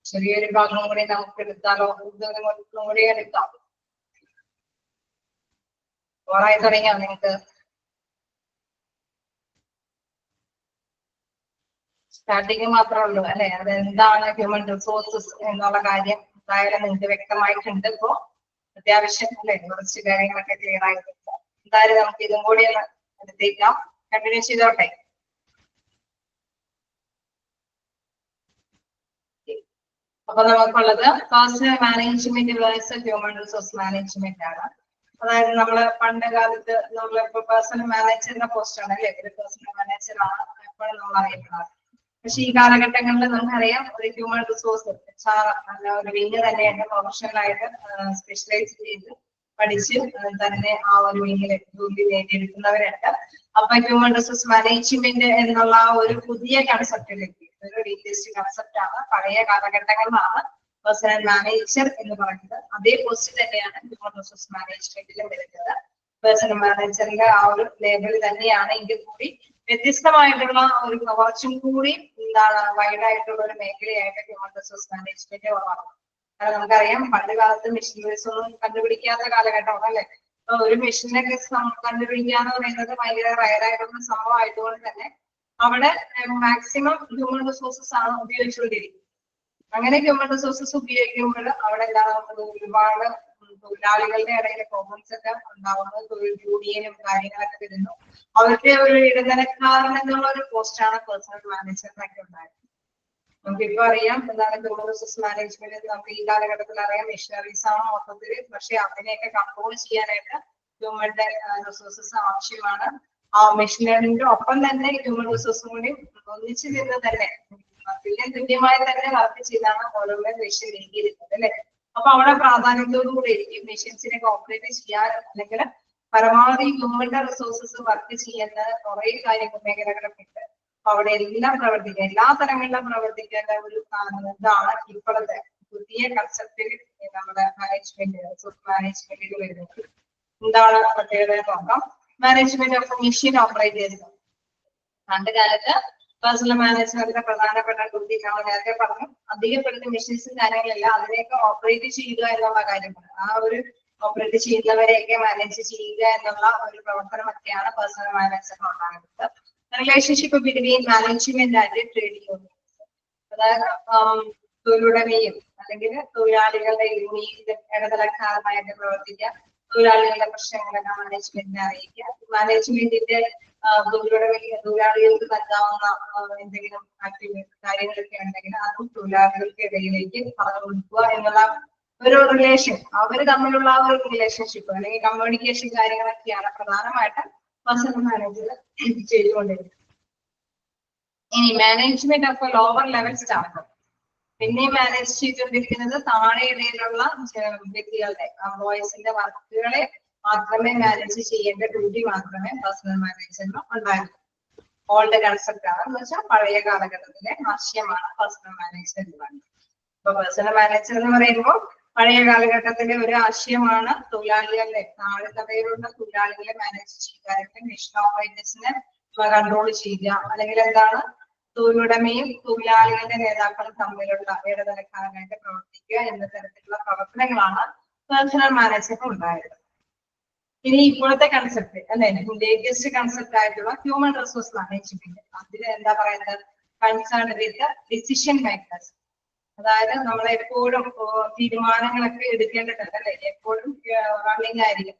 [SPEAKER 1] ചെറിയൊരു ഭാഗം കൂടി നമുക്ക് എടുത്താലോ? കൂടി എടുക്കാം. ഓറായി തുടങ്ങിയോ നിങ്ങൾക്ക്? സ്റ്റാർട്ടിങ് മാത്രമേ ഉള്ളൂ അല്ലെ? അതെന്താണ് ഹ്യൂമൻ റിസോഴ്സസ് എന്നുള്ള കാര്യം എന്തായാലും നിങ്ങൾക്ക് വ്യക്തമായിട്ടുണ്ട്. ഇപ്പോ അത്യാവശ്യം അല്ലെ കുറച്ച് കാര്യങ്ങളൊക്കെ ക്ലിയർ ആയിട്ടുണ്ട്. എന്തായാലും നമുക്ക് ഇതും കൂടി ഒന്ന് എടുത്തേക്കാം. കണ്ടിന്യൂ ചെയ്തോട്ടെ. അപ്പൊ നമുക്കുള്ളത് personnel management versus human resource management ആണ്. അതായത് നമ്മള് പണ്ട് കാലത്ത് നമ്മളിപ്പോ പേഴ്സണൽ മാനേജറിന്റെ പോസ്റ്റ് ആണ് അല്ലെ, ഒരു പേഴ്സണൽ മാനേജർ ആണ് എപ്പോഴും നമ്മൾ അറിയപ്പെടുന്നത്. പക്ഷെ ഈ കാലഘട്ടങ്ങളിൽ നമുക്കറിയാം ഒരു ഹ്യൂമൻ റിസോഴ്സ് നല്ല ഒരു വിങ് തന്നെയാണ് പ്രൊഫഷണൽ ആയിട്ട് സ്പെഷ്യലൈസ് ചെയ്ത് പഠിച്ച് തന്നെ ആ ഒരു വിങ്ങിൽ ജോലി നേടിയെടുക്കുന്നവരുണ്ട്. അപ്പൊ ഹ്യൂമൻ റിസോഴ്സ് മാനേജ്മെന്റ് എന്നുള്ള ഒരു പുതിയ കൺസെപ്റ്റിലേക്ക്, ഒരു ലേറ്റസ്റ്റ് കൺസെപ്റ്റ് ആണ്. പഴയ കാലഘട്ടങ്ങളിലാണ് പേഴ്സണൽ മാനേജർ എന്ന് പറയുന്നത്. അതേ പോസ്റ്റ് തന്നെയാണ് ഹ്യൂമൻ റിസോഴ്സ് മാനേജ്മെന്റിലും വരുന്നത്. പേഴ്സണൽ മാനേജറിന്റെ ആ ഒരു ലേബൽ തന്നെയാണ് എങ്കിൽ കൂടി വ്യത്യസ്തമായിട്ടുള്ള ഒരു കുറച്ചും കൂടി എന്താണ് വൈഡായിട്ടുള്ള ഒരു മേഖലയായിട്ട് ഹ്യൂമൻ റിസോഴ്സ് മാനേജ്മെന്റ് വളർന്നു. കാരണം നമുക്കറിയാം പണ്ട് കാലത്ത് മെഷീനറീസ് ഒന്നും കണ്ടുപിടിക്കാത്ത കാലഘട്ടമാണ് അല്ലെ. അപ്പൊ ഒരു മെഷീനൊക്കെ കണ്ടുപിടിക്കാന്ന് പറയുന്നത് ഭയങ്കര റയറായിട്ടുള്ള സംഭവമായതുകൊണ്ട് തന്നെ അവിടെ മാക്സിമം ഹ്യൂമൻ റിസോഴ്സസ് ആണ് ഉപയോഗിച്ചുകൊണ്ടിരിക്കുന്നത്. അങ്ങനെ ഹ്യൂമൻ റിസോഴ്സസ് ഉപയോഗിക്കുമ്പോൾ അവിടെ എന്താണ് ഒരുപാട് തൊഴിലാളികളുടെ ഇടയിൽ പ്രോബ്ലംസ് ഒക്കെ ഉണ്ടാവുന്നത്. തൊഴിൽ യൂണിയനും കാര്യങ്ങളൊക്കെ വരുന്നു. അവരുടെ ഒരു ഇടനിലക്കാരൻ എന്നുള്ള ഒരു പോസ്റ്റാണ് പേഴ്സണൽ മാനേജറിനൊക്കെ ഉണ്ടായത്. നമുക്കിപ്പോ അറിയാം എന്താണ് ഹ്യൂമൻ റിസോഴ്സ് മാനേജ്മെന്റ്. നമുക്ക് ഈ കാലഘട്ടത്തിൽ അറിയാം മെഷീനറീസ് ആണ് മൊത്തത്തില്. പക്ഷെ അതിനെയൊക്കെ കൺട്രോൾ ചെയ്യാനായിട്ട് ഹ്യൂമൻ റിസോഴ്സസ് ആവശ്യമാണ്. ആ മെഷീനറിന്റെ ഒപ്പം തന്നെ ഹ്യൂമൻ റിസോഴ്സും കൂടി ഒന്നിച്ചു നിന്ന് തന്നെ തുല്യമായി തന്നെ വർക്ക് ചെയ്താണ് ഓരോ മെഷീൻ നീക്കിയിരിക്കുന്നത് അല്ലെ. അപ്പൊ അവിടെ പ്രാധാന്യത്തോടുകൂടി ഈ മെഷീൻസിനെ ഓപ്പറേറ്റ് ചെയ്യാൻ അല്ലെങ്കിൽ പരമാവധി ഹ്യൂമന്റെ റിസോഴ്സസ് വർക്ക് ചെയ്യുന്ന കുറെ കാര്യങ്ങൾ മേഖലകളൊക്കെ ഉണ്ട്. അപ്പൊ അവിടെ എല്ലാം പ്രവർത്തിക്കുക, എല്ലാ തരങ്ങളിലും പ്രവർത്തിക്കേണ്ട ഒരു ഇതാണ് ഇപ്പോഴത്തെ പുതിയ കൺസെപ്റ്റിൽ നമ്മുടെ മാനേജ്മെന്റ് റിസോഴ്സ് മാനേജ്മെന്റിൽ വരുന്നത്. എന്താണ് പ്രത്യേകത നോക്കാം. Management of machine operators. പണ്ട് കാലത്ത് പേഴ്സണൽ മാനേജ്മെന്റിന്റെ പ്രധാനപ്പെട്ട ഡ്യൂട്ടി നമ്മൾ നേരത്തെ പറഞ്ഞു, അധികപ്പെടുന്ന മെഷീൻസും കാര്യങ്ങളെല്ലാം അതിനെയൊക്കെ ഓപ്പറേറ്റ് ചെയ്യുക എന്നുള്ള കാര്യമാണ്. ആ ഒരു ഓപ്പറേറ്റ് ചെയ്യുന്നവരെയൊക്കെ മാനേജ് ചെയ്യുക എന്നുള്ള ഒരു പ്രവർത്തനമൊക്കെയാണ് പേഴ്സണൽ മാനേജറിന് ഉണ്ടാകുന്നത്. Relationship between management and trade unions, അതായത് തൊഴിലുടമയും അല്ലെങ്കിൽ തൊഴിലാളികളുടെ യൂണിയൻ ഇടനിലക്കാരനായിട്ട് പ്രവർത്തിക്കുക, തൊഴിലാളികളുടെ പ്രശ്നങ്ങളൊക്കെ മാനേജ്മെന്റിനെ അറിയിക്കുക, മാനേജ്മെന്റിന്റെ തൊഴിലാളികൾക്ക് നൽകാവുന്ന എന്തെങ്കിലും കാര്യങ്ങളൊക്കെ ഉണ്ടെങ്കിൽ അതും തൊഴിലാളികൾക്ക് ഇടയിലേക്ക് പറഞ്ഞു കൊടുക്കുക എന്നുള്ള ഒരു റിലേഷൻ, അവർ തമ്മിലുള്ള ആ ഒരു റിലേഷൻഷിപ്പ് അല്ലെങ്കിൽ കമ്മ്യൂണിക്കേഷൻ കാര്യങ്ങളൊക്കെയാണ് പ്രധാനമായിട്ട് പേഴ്സണൽ മാനേജർ ചെയ്തുകൊണ്ടിരിക്കുന്നത്. ഇനി management of lower level staff, പിന്നെ മാനേജ് ചെയ്തുകൊണ്ടിരിക്കുന്നത് താഴെ ഇടയിലുള്ള വ്യക്തികളുടെ എംപ്ലോയീസിന്റെ വർക്കുകളെ മാത്രമേ മാനേജ് ചെയ്യേണ്ട ഡ്യൂട്ടി മാത്രമേ പേഴ്സണൽ മാനേജറിന് ഉണ്ടായിരുന്നു. ഓൾഡ് കൺസെപ്റ്റ് ആണ്, എന്ന് വെച്ചാൽ പഴയ കാലഘട്ടത്തിലെ ആശയമാണ് പേഴ്സണൽ മാനേജർ എന്ന് പറയുന്നത്. ഇപ്പൊ പേഴ്സണൽ മാനേജർ എന്ന് പറയുമ്പോൾ പഴയ കാലഘട്ടത്തിലെ ഒരു ആശയമാണ് തൊഴിലാളികളെ താഴെ തലയിലുള്ള തൊഴിലാളികളെ മാനേജ് ചെയ്യുക, മെഷീൻ ഓപ്പറേറ്റേഴ്സിനെ കൺട്രോൾ ചെയ്യുക, അല്ലെങ്കിൽ എന്താണ് തൊഴിലുടമയും തൊഴിലാളികളുടെ നേതാക്കളും തമ്മിലുള്ള ഇടനിലക്കാരനായിട്ട് പ്രവർത്തിക്കുക എന്ന തരത്തിലുള്ള പ്രവർത്തനങ്ങളാണ് പേഴ്സണൽ മാനേജറിന് ഉണ്ടായത്. ഇനി ഇപ്പോഴത്തെ കൺസെപ്റ്റ് അല്ലെ, ലേറ്റസ്റ്റ് കൺസെപ്റ്റ് ആയിട്ടുള്ള ഹ്യൂമൻ റിസോഴ്സ് മാനേജ്മെന്റ്, അതിൽ എന്താ പറയുന്നത്, കൺസേൺ വിത്ത് ഡിസിഷൻ മേക്കേഴ്സ്. അതായത് നമ്മൾ എപ്പോഴും തീരുമാനങ്ങളൊക്കെ എടുക്കേണ്ടതുണ്ട് അല്ലെ, എപ്പോഴും റണ്ണിങ് ആയിരിക്കും.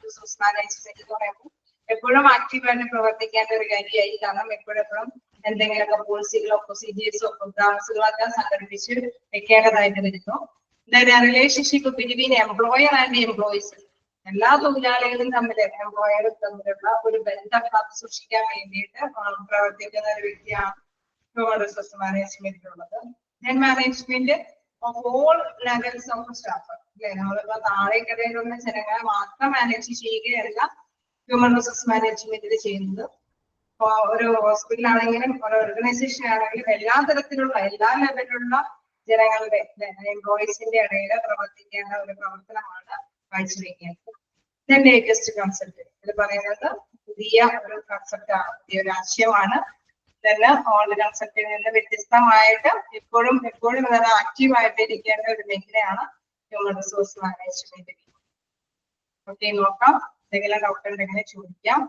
[SPEAKER 1] റിസോഴ്സ് മാനേജ്മെന്റ് എന്ന് പറയുമ്പോൾ എപ്പോഴും ആക്റ്റീവായിട്ട് പ്രവർത്തിക്കേണ്ട ഒരു കാര്യമായി. കാരണം എപ്പോഴെപ്പോഴും എന്തെങ്കിലുമൊക്കെ പോളിസികളോ പ്രൊസീജിയേഴ്സോ പ്രോഗ്രാംസുകളോ ഒക്കെ സംഘടിപ്പിച്ച് വെക്കേണ്ടതായിട്ട് വരുന്നു. Relationship between employer and employees, എല്ലാ തൊഴിലാളികളും തമ്മിൽ എംപ്ലോയറും തമ്മിലുള്ള ഒരു ബന്ധം കാത്തു സൂക്ഷിക്കാൻ വേണ്ടിയിട്ട് പ്രവർത്തിക്കുന്ന ഒരു വ്യക്തിയാണ് ഹ്യൂമൻ റിസോഴ്സ് മാനേജ്മെന്റിലുള്ളത്. Then management of all levels of staff അല്ലെ, നമ്മളിപ്പോ താഴേക്കിടയിലുള്ള ജനങ്ങളെ മാത്രം മാനേജ് ചെയ്യുകയല്ല ഹ്യൂമൻ റിസോഴ്സ് മാനേജ്മെന്റിൽ ചെയ്യുന്നത്. ഒരു ഹോസ്പിറ്റൽ ആണെങ്കിലും ഒരു ഓർഗനൈസേഷൻ ആണെങ്കിലും എല്ലാ തരത്തിലുള്ള എല്ലാ ലെവലിലുള്ള ജനങ്ങളുടെ എംപ്ലോയീസിന്റെ ഇടയിൽ പ്രവർത്തിക്കേണ്ട ഒരു പ്രവർത്തനമാണ് കാഴ്ചവെക്കേണ്ടത്. ലേറ്റസ്റ്റ് കൺസെപ്റ്റ് ഇത് പറയുന്നത് പുതിയ ഒരു കൺസെപ്റ്റാണ്, പുതിയൊരു ആശയമാണ്. ഇതെല്ലാം ഓൾഡ് കൺസെപ്റ്റിൽ നിന്ന് വ്യത്യസ്തമായിട്ട് എപ്പോഴും വളരെ ആക്റ്റീവായിട്ട് ഇരിക്കേണ്ട ഒരു മേഖലയാണ് ഹ്യൂമൻ റിസോഴ്സ് മാനേജ്മെന്റ്. ഓക്കെ, നോക്കാം. എന്തെങ്കിലും ഡൗട്ട് ഉണ്ടെങ്കിൽ ചോദിക്കാം.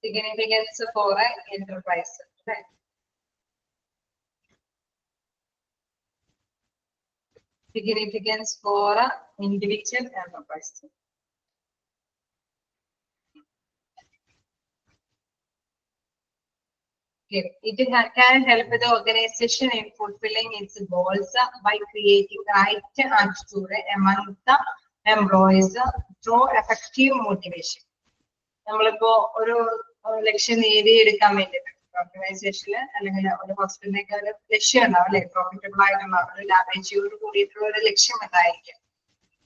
[SPEAKER 1] Significance for an enterprise. Right? Significance for an individual enterprise. Okay. It can help the organization in fulfilling its goals by creating right attitude among the employees through effective motivation. നമ്മളിപ്പോ ഒരു ലക്ഷ്യം നേടിയെടുക്കാൻ വേണ്ടിയിട്ട് ഓർഗനൈസേഷനിൽ അല്ലെങ്കിൽ ഒരു ഹോസ്പിറ്റലിലേക്ക് ഒരു ലക്ഷ്യം ഉണ്ടാവും അല്ലെ, പ്രോഫിറ്റബിൾ ആയിട്ടുള്ള ഒരു ലാഭേച്ഛയോട് കൂടിയിട്ടുള്ള ഒരു ലക്ഷ്യം ഉണ്ടായിരിക്കും.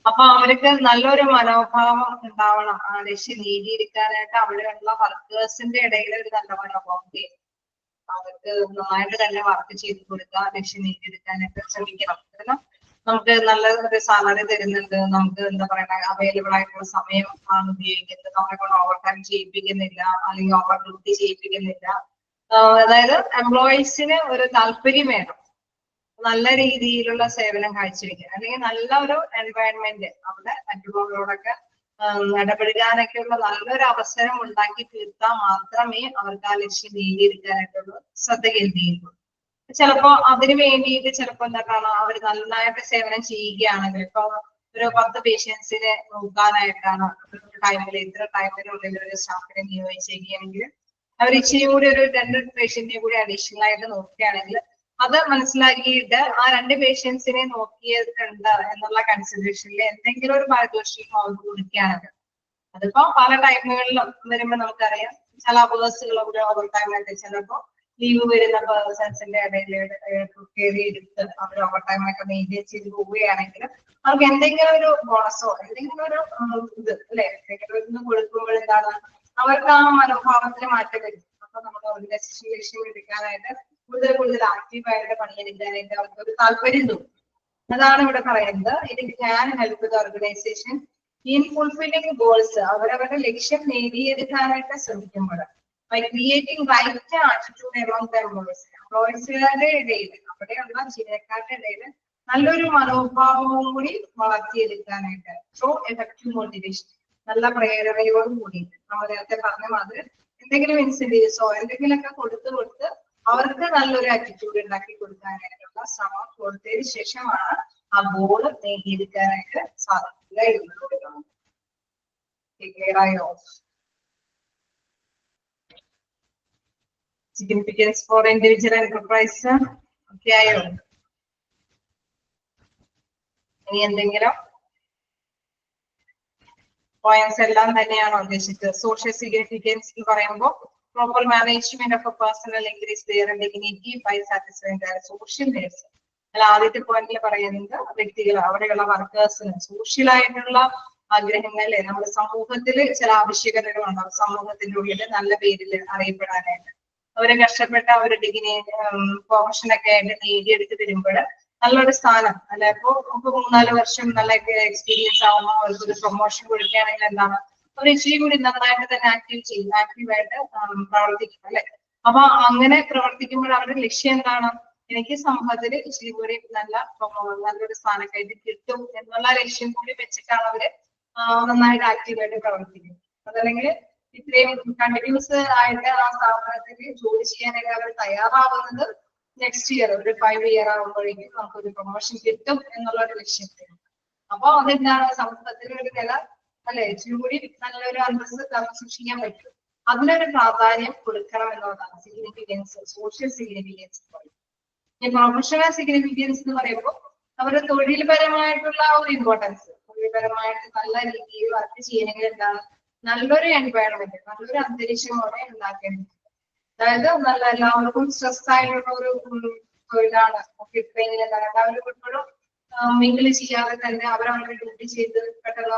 [SPEAKER 1] അപ്പൊ അവർക്ക് നല്ലൊരു മനോഭാവം ഉണ്ടാവണം ആ ലക്ഷ്യം നേടിയെടുക്കാനായിട്ട്. അവിടെയുള്ള വർക്കേഴ്സിന്റെ ഇടയിൽ ഒരു നല്ല മനോഭാവം ചെയ്യും. അവർക്ക് നന്നായിട്ട് തന്നെ വർക്ക് ചെയ്ത് കൊടുക്കുക, ലക്ഷ്യം നേടിയെടുക്കാനായിട്ട് ശ്രമിക്കണം. കാരണം നമുക്ക് നല്ല ഒരു സാലറി തരുന്നുണ്ട്, നമുക്ക് എന്താ പറയുക അവൈലബിൾ ആയിട്ടുള്ള സമയം ആണ് ഉപയോഗിക്കുന്നത്, നമ്മളെ കൊണ്ട് ഓവർ ടൈം ചെയ്യിപ്പിക്കുന്നില്ല അല്ലെങ്കിൽ ഓവർ ഡ്യൂട്ടി ചെയ്യിപ്പിക്കുന്നില്ല. അതായത് എംപ്ലോയീസിന് ഒരു താല്പര്യം വേണം, നല്ല രീതിയിലുള്ള സേവനം കാഴ്ചവെക്കുക, അല്ലെങ്കിൽ നല്ല ഒരു എൻവയൺമെന്റ് അവിടെ മറ്റുള്ളവരോടൊക്കെ ഇടപെടുകാനൊക്കെയുള്ള നല്ലൊരു അവസരം ഉണ്ടാക്കി തീർത്താൽ മാത്രമേ അവർക്ക് ആ ലക്ഷ്യം നേടിയെടുക്കാനായിട്ടുള്ള ശ്രദ്ധ കേന്ദ്രീകരിക്കുള്ളൂ. ചിലപ്പോ അതിന് വേണ്ടിയിട്ട് ചിലപ്പോ എന്താ കാണാം, അവർ നന്നായിട്ട് സേവനം ചെയ്യുകയാണെങ്കിൽ ഇപ്പൊ ഒരു 10 പേഷ്യൻസിനെ നോക്കാനായിട്ടാണ് ടൈമിൽ ഇത്ര ടൈമിനുള്ളിൽ ഒരു സ്റ്റാഫിനെ നിയോഗിച്ചിരിക്കുകയാണെങ്കിൽ അവർ ഇച്ചിരി കൂടി ഒരു 2 പേഷ്യന്റിനെ കൂടി അഡീഷണൽ ആയിട്ട് നോക്കുകയാണെങ്കിൽ അത് മനസ്സിലാക്കിയിട്ട് ആ 2 പേഷ്യൻസിനെ നോക്കിയിട്ടുണ്ട് എന്നുള്ള കൺസിഡറേഷനിൽ എന്തെങ്കിലും ഒരു പാരിതോഷികം അവർക്ക് കൊടുക്കുകയാണെങ്കിൽ, അതിപ്പോ പല ടൈമുകളിലും വരുമ്പോ നമുക്കറിയാം ചില അപകടസുകൾ ഓവർ ടൈം ആയിട്ട് ചിലപ്പോ ലീവ് വരുന്ന പേഴ്സൺസിന്റെ ഇടയിൽ കയറിയെടുത്ത് അവർ ഓവർ ടൈം ഒക്കെ മെയിൻറ്റെയിൻ ചെയ്ത് പോവുകയാണെങ്കിൽ അവർക്ക് എന്തെങ്കിലും ഒരു ബോണസോ എന്തെങ്കിലും ഒരു ഇത് അല്ലെ എന്തെങ്കിലും ഒന്ന് കൊടുക്കുമ്പോൾ എന്താണ് അവർക്ക് ആ മനോഭാവത്തിന് മാറ്റം വരും. അപ്പൊ നമ്മുടെ ഓർഗനൈസേഷൻ ലക്ഷ്യം എടുക്കാനായിട്ട് കൂടുതൽ ആക്റ്റീവായിട്ട് പണിയെടുക്കാനായിട്ട് അവർക്ക് ഒരു താല്പര്യം തോന്നും. അതാണ് ഇവിടെ പറയുന്നത്. It can help the organisation in fulfilling goals. അവരവരുടെ ലക്ഷ്യം നേടിയെടുക്കാനായിട്ട് ശ്രമിക്കുമ്പോൾ by creating right attitude among the employees. എംപ്ലോയീസുകാരുടെ ഇടയിൽ അവിടെയുള്ള ജീവനക്കാരുടെ ഇടയിൽ നല്ലൊരു മനോഭാവവും കൂടി വളർത്തിയെടുക്കാനായിട്ട് സോ എഫക്റ്റീവ് മോട്ടിവേഷൻ, നല്ല പ്രേരണയോടും കൂടിയിട്ട് നമ്മൾ നേരത്തെ പറഞ്ഞ മാതിരി എന്തെങ്കിലും ഇൻസെന്റീവ്സോ എന്തെങ്കിലുമൊക്കെ കൊടുത്ത് അവർക്ക് നല്ലൊരു ആറ്റിറ്റ്യൂഡ് ഉണ്ടാക്കി കൊടുക്കാനായിട്ടുള്ള ശ്രമം കൊടുത്തതിന് ശേഷമാണ് ആ ഗോൾ നേടിയെടുക്കാനായിട്ട് സാധിക്കുക. ക്ലിയറായോ? Significance for individual enterprise. Okay ആയോ? ഇനി എന്തെങ്കിലും പോയിന്റ്സ് എല്ലാം തന്നെയാണോ ഉദ്ദേശിച്ചത്? സോഷ്യൽ സിഗ്നിഫിക്കൻസ് എന്ന് പറയുമ്പോൾ proper management of a personal increase their dignity by satisfying their social needs. അല്ല, ആദ്യത്തെ പോയിന്റിൽ പറയുന്നത് വ്യക്തികൾ അവിടെയുള്ള വർക്കേഴ്സിന് സോഷ്യൽ ആയിട്ടുള്ള ആഗ്രഹങ്ങൾ അല്ലെ, നമ്മുടെ സമൂഹത്തിൽ ചില ആവശ്യകതകളുണ്ടാവും. സമൂഹത്തിന്റെ ഉള്ളിൽ നല്ല പേരിൽ അറിയപ്പെടാനായിട്ട് അവരെ കഷ്ടപ്പെട്ട ഒരു ഡിഗ്രി പ്രൊഫഷനൊക്കെ ആയിട്ട് നേടിയെടുത്ത് വരുമ്പോൾ നല്ലൊരു സ്ഥാനം അല്ലെ. ഇപ്പൊ 3-4 വർഷം നല്ല എക്സ്പീരിയൻസ് ആവുമ്പോൾ അവർക്കൊരു പ്രൊമോഷൻ കൊടുക്കുകയാണെങ്കിൽ എന്താണ് അവർ ഇച്ചിരി കൂടി നന്നായിട്ട് തന്നെ ആക്റ്റീവായിട്ട് പ്രവർത്തിക്കും അല്ലെ. അപ്പൊ അങ്ങനെ പ്രവർത്തിക്കുമ്പോൾ അവരുടെ ലക്ഷ്യം എന്താണ്? എനിക്ക് സമൂഹത്തിൽ ഇച്ചിരി കൂടി നല്ലൊരു സ്ഥാനക്കയറ്റി കിട്ടും എന്നുള്ള ലക്ഷ്യം കൂടി വെച്ചിട്ടാണ് അവര് നന്നായിട്ട് ആക്റ്റീവായിട്ട് പ്രവർത്തിക്കുന്നത്. അതല്ലെങ്കിൽ ഇത്രയും കണ്ടിന്യൂസ് ആയിട്ട് ആ സ്ഥാപനത്തിൽ ജോലി ചെയ്യാനായിട്ട് അവർ തയ്യാറാവുന്നത് നെക്സ്റ്റ് ഇയർ ഒരു 5 ഇയർ ആകുമ്പോഴേക്കും നമുക്കൊരു പ്രൊമോഷൻ കിട്ടും എന്നുള്ള ഒരു ലക്ഷ്യത്തിൽ. അപ്പൊ അതെന്താണ് സമൂഹത്തിൽ ഒരു നില അല്ലെ ഇച്ചിരി കൂടി നല്ലൊരു അന്തസ്സ് സൂക്ഷിക്കാൻ പറ്റും. അതിനൊരു പ്രാധാന്യം കൊടുക്കണം എന്നുള്ളതാണ് സിഗ്നിഫിക്കൻസ്, സോഷ്യൽ സിഗ്നിഫിക്കൻസ് എന്ന് പറയുന്നത്. ഈ പ്രൊഫഷണൽ സിഗ്നിഫിക്കൻസ് എന്ന് പറയുമ്പോൾ അവരുടെ തൊഴിൽപരമായിട്ടുള്ള ഒരു ഇമ്പോർട്ടൻസ്, തൊഴിൽപരമായിട്ട് നല്ല രീതിയിൽ വർക്ക് ചെയ്യണമെങ്കിൽ എന്താണ് നല്ലൊരു എൻവയറമെന്റ്, നല്ലൊരു അന്തരീക്ഷം അവിടെ ഉണ്ടാക്കേണ്ടത്. അതായത് നല്ല എല്ലാവർക്കും സ്ട്രെസ് ആയിട്ടുള്ള ഒരു തൊഴിലാണ് ട്രെയിനിൽ എല്ലാവരും ഇപ്പോഴും മിങ്കിൾ ചെയ്യാതെ തന്നെ അവരവരുടെ ഡ്യൂട്ടി ചെയ്ത് പെട്ടെന്ന്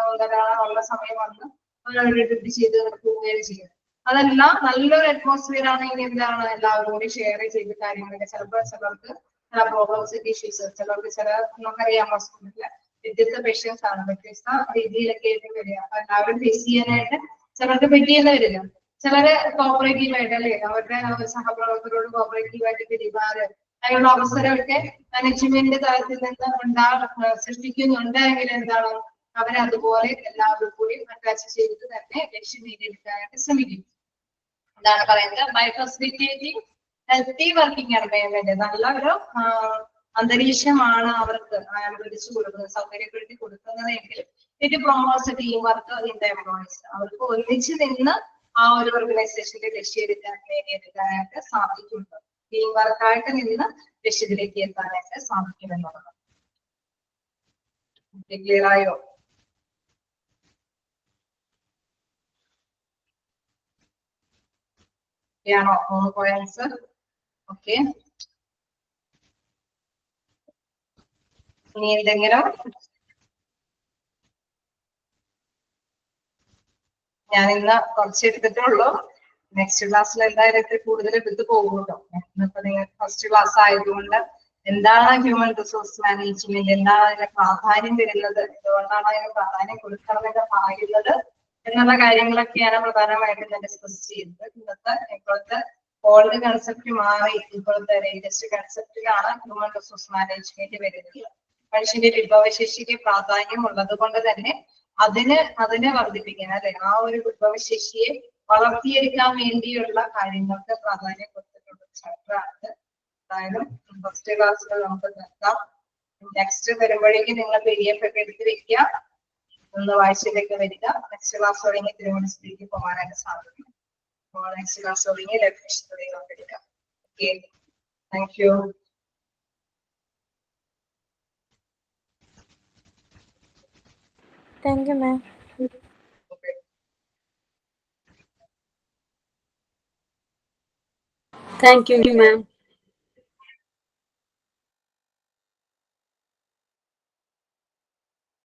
[SPEAKER 1] ഉള്ള സമയം വന്ന് അവരവരുടെ ഡ്യൂട്ടി ചെയ്ത് പോവുകയും ചെയ്യുന്നത്. അതെല്ലാം നല്ലൊരു അറ്റ്മോസ്ഫിയർ ആണെങ്കിൽ എന്താണ് എല്ലാവരും കൂടി ഷെയർ ചെയ്ത് കാര്യങ്ങളൊക്കെ ചിലപ്പോൾ ചിലർക്ക് ചില പ്രോബ്ലംസ് ഇഷ്യൂസ് ചിലർക്ക് നമുക്കറിയാം ഹോസ്പിറ്റലില് വ്യത്യസ്ത പേഷ്യൻസ് ആണ്, വ്യത്യസ്ത രീതിയിലൊക്കെ ആയിട്ട് വരിക. അപ്പൊ എല്ലാവരും ഫേസ് ചെയ്യാനായിട്ട് ചിലർക്ക് പറ്റിയെന്ന് വരില്ല. ചിലര് കോപ്പറേറ്റീവ് ആയിട്ട് അല്ലെ അവരുടെ സഹപ്രവർത്തകരോട് കോപ്പറേറ്റീവ് ആയിട്ട് പെരുമാറ് അതിനുള്ള അവസരമൊക്കെ മാനേജ്മെന്റ് തലത്തിൽ നിന്ന് സൃഷ്ടിക്കുന്നുണ്ടെങ്കിൽ എന്താണ് അവരെ അതുപോലെ എല്ലാവരും കൂടി അറ്റാച്ച് ചെയ്ത് തന്നെ ലക്ഷ്യം നേടിയെടുക്കാനായിട്ട് ശ്രമിക്കും. എന്താണ് പറയുന്നത്? By facilitating healthy working environment, നല്ല ഒരു അന്തരീക്ഷമാണ് അവർക്ക് അനുവദിച്ചു കൊടുക്കുന്നത്, സൗകര്യപ്പെടുത്തി കൊടുക്കുന്നതെങ്കിൽ it promotes team work in the employees. അവർക്ക് ഒന്നിച്ച് നിന്ന് ആ ഒരു ഓർഗനൈസേഷന്റെ നേടിയെടുക്കാനായിട്ട് സാധിക്കുന്നുണ്ട്. ടീം വർക്കായിട്ട് നിന്ന് ലക്ഷ്യത്തിലേക്ക് എത്താനായിട്ട് സാധിക്കുമെന്നുള്ളത്. ക്ലിയർ ആയോ? ആണോ 3 പോയിന്റ്സ്? ഓക്കെ, ഇനി എന്തെങ്കിലും? ഞാൻ ഇന്ന് കുറച്ച് എടുത്തിട്ടുള്ളൂ. നെക്സ്റ്റ് ക്ലാസ്സിൽ എന്തായാലും ഇത് കൂടുതൽ എടുത്ത് പോകുമല്ലോ. ഇന്നിപ്പോ നിങ്ങൾക്ക് ഫസ്റ്റ് ക്ലാസ് ആയതുകൊണ്ട് എന്താണ് ഹ്യൂമൻ റിസോഴ്സ് മാനേജ്മെന്റ്, എന്താണ് അതിന് പ്രാധാന്യം വരുന്നത്, എന്തുകൊണ്ടാണ് അതിന് പ്രാധാന്യം കൊടുക്കണമെന്ന് പറയുന്നത് എന്നുള്ള കാര്യങ്ങളൊക്കെയാണ് പ്രധാനമായിട്ടും ഞാൻ ഡിസ്കസ് ചെയ്തത്. ഇപ്പോഴത്തെ ഓൾഡ് കൺസെപ്റ്റ് മാറി ഇപ്പോഴത്തെ ലേറ്റസ്റ്റ് കൺസെപ്റ്റിലാണ് ഹ്യൂമൻ റിസോഴ്സ് മാനേജ്മെന്റ് വരുന്നത്. മനുഷ്യന്റെ വിഭവശേഷിക്ക് പ്രാധാന്യം ഉള്ളത് കൊണ്ട് തന്നെ അതിനെ വർദ്ധിപ്പിക്കാൻ, അല്ലെ, ആ ഒരു വിഭവശേഷിയെ വളർത്തിയെടുക്കാൻ വേണ്ടിയുള്ള കാര്യങ്ങൾക്ക് പ്രാധാന്യം കൊടുത്തിട്ടുള്ള ചാപ്റ്റർ ആണ്. അതായത് ഫസ്റ്റ് ക്ലാസ്സിൽ നമുക്ക് നിർത്താം. നെക്സ്റ്റ് വരുമ്പോഴേക്കും നിങ്ങൾ PDF ഒക്കെ എടുത്ത് വെക്കുക, ഒന്ന് വായിച്ചിലേക്ക് വരിക. നെക്സ്റ്റ് ക്ലാസ് തുടങ്ങി തിരുവനന്തപുരത്തേക്ക് പോകാനായിട്ട് സാധിക്കും. അപ്പോൾ നെക്സ്റ്റ് ക്ലാസ് തുടങ്ങി ലക്ഷ്യത്തിലേക്ക് എടുക്കാം. Okay, thank you.
[SPEAKER 2] Thank you ma'am.
[SPEAKER 5] Thank you ma'am.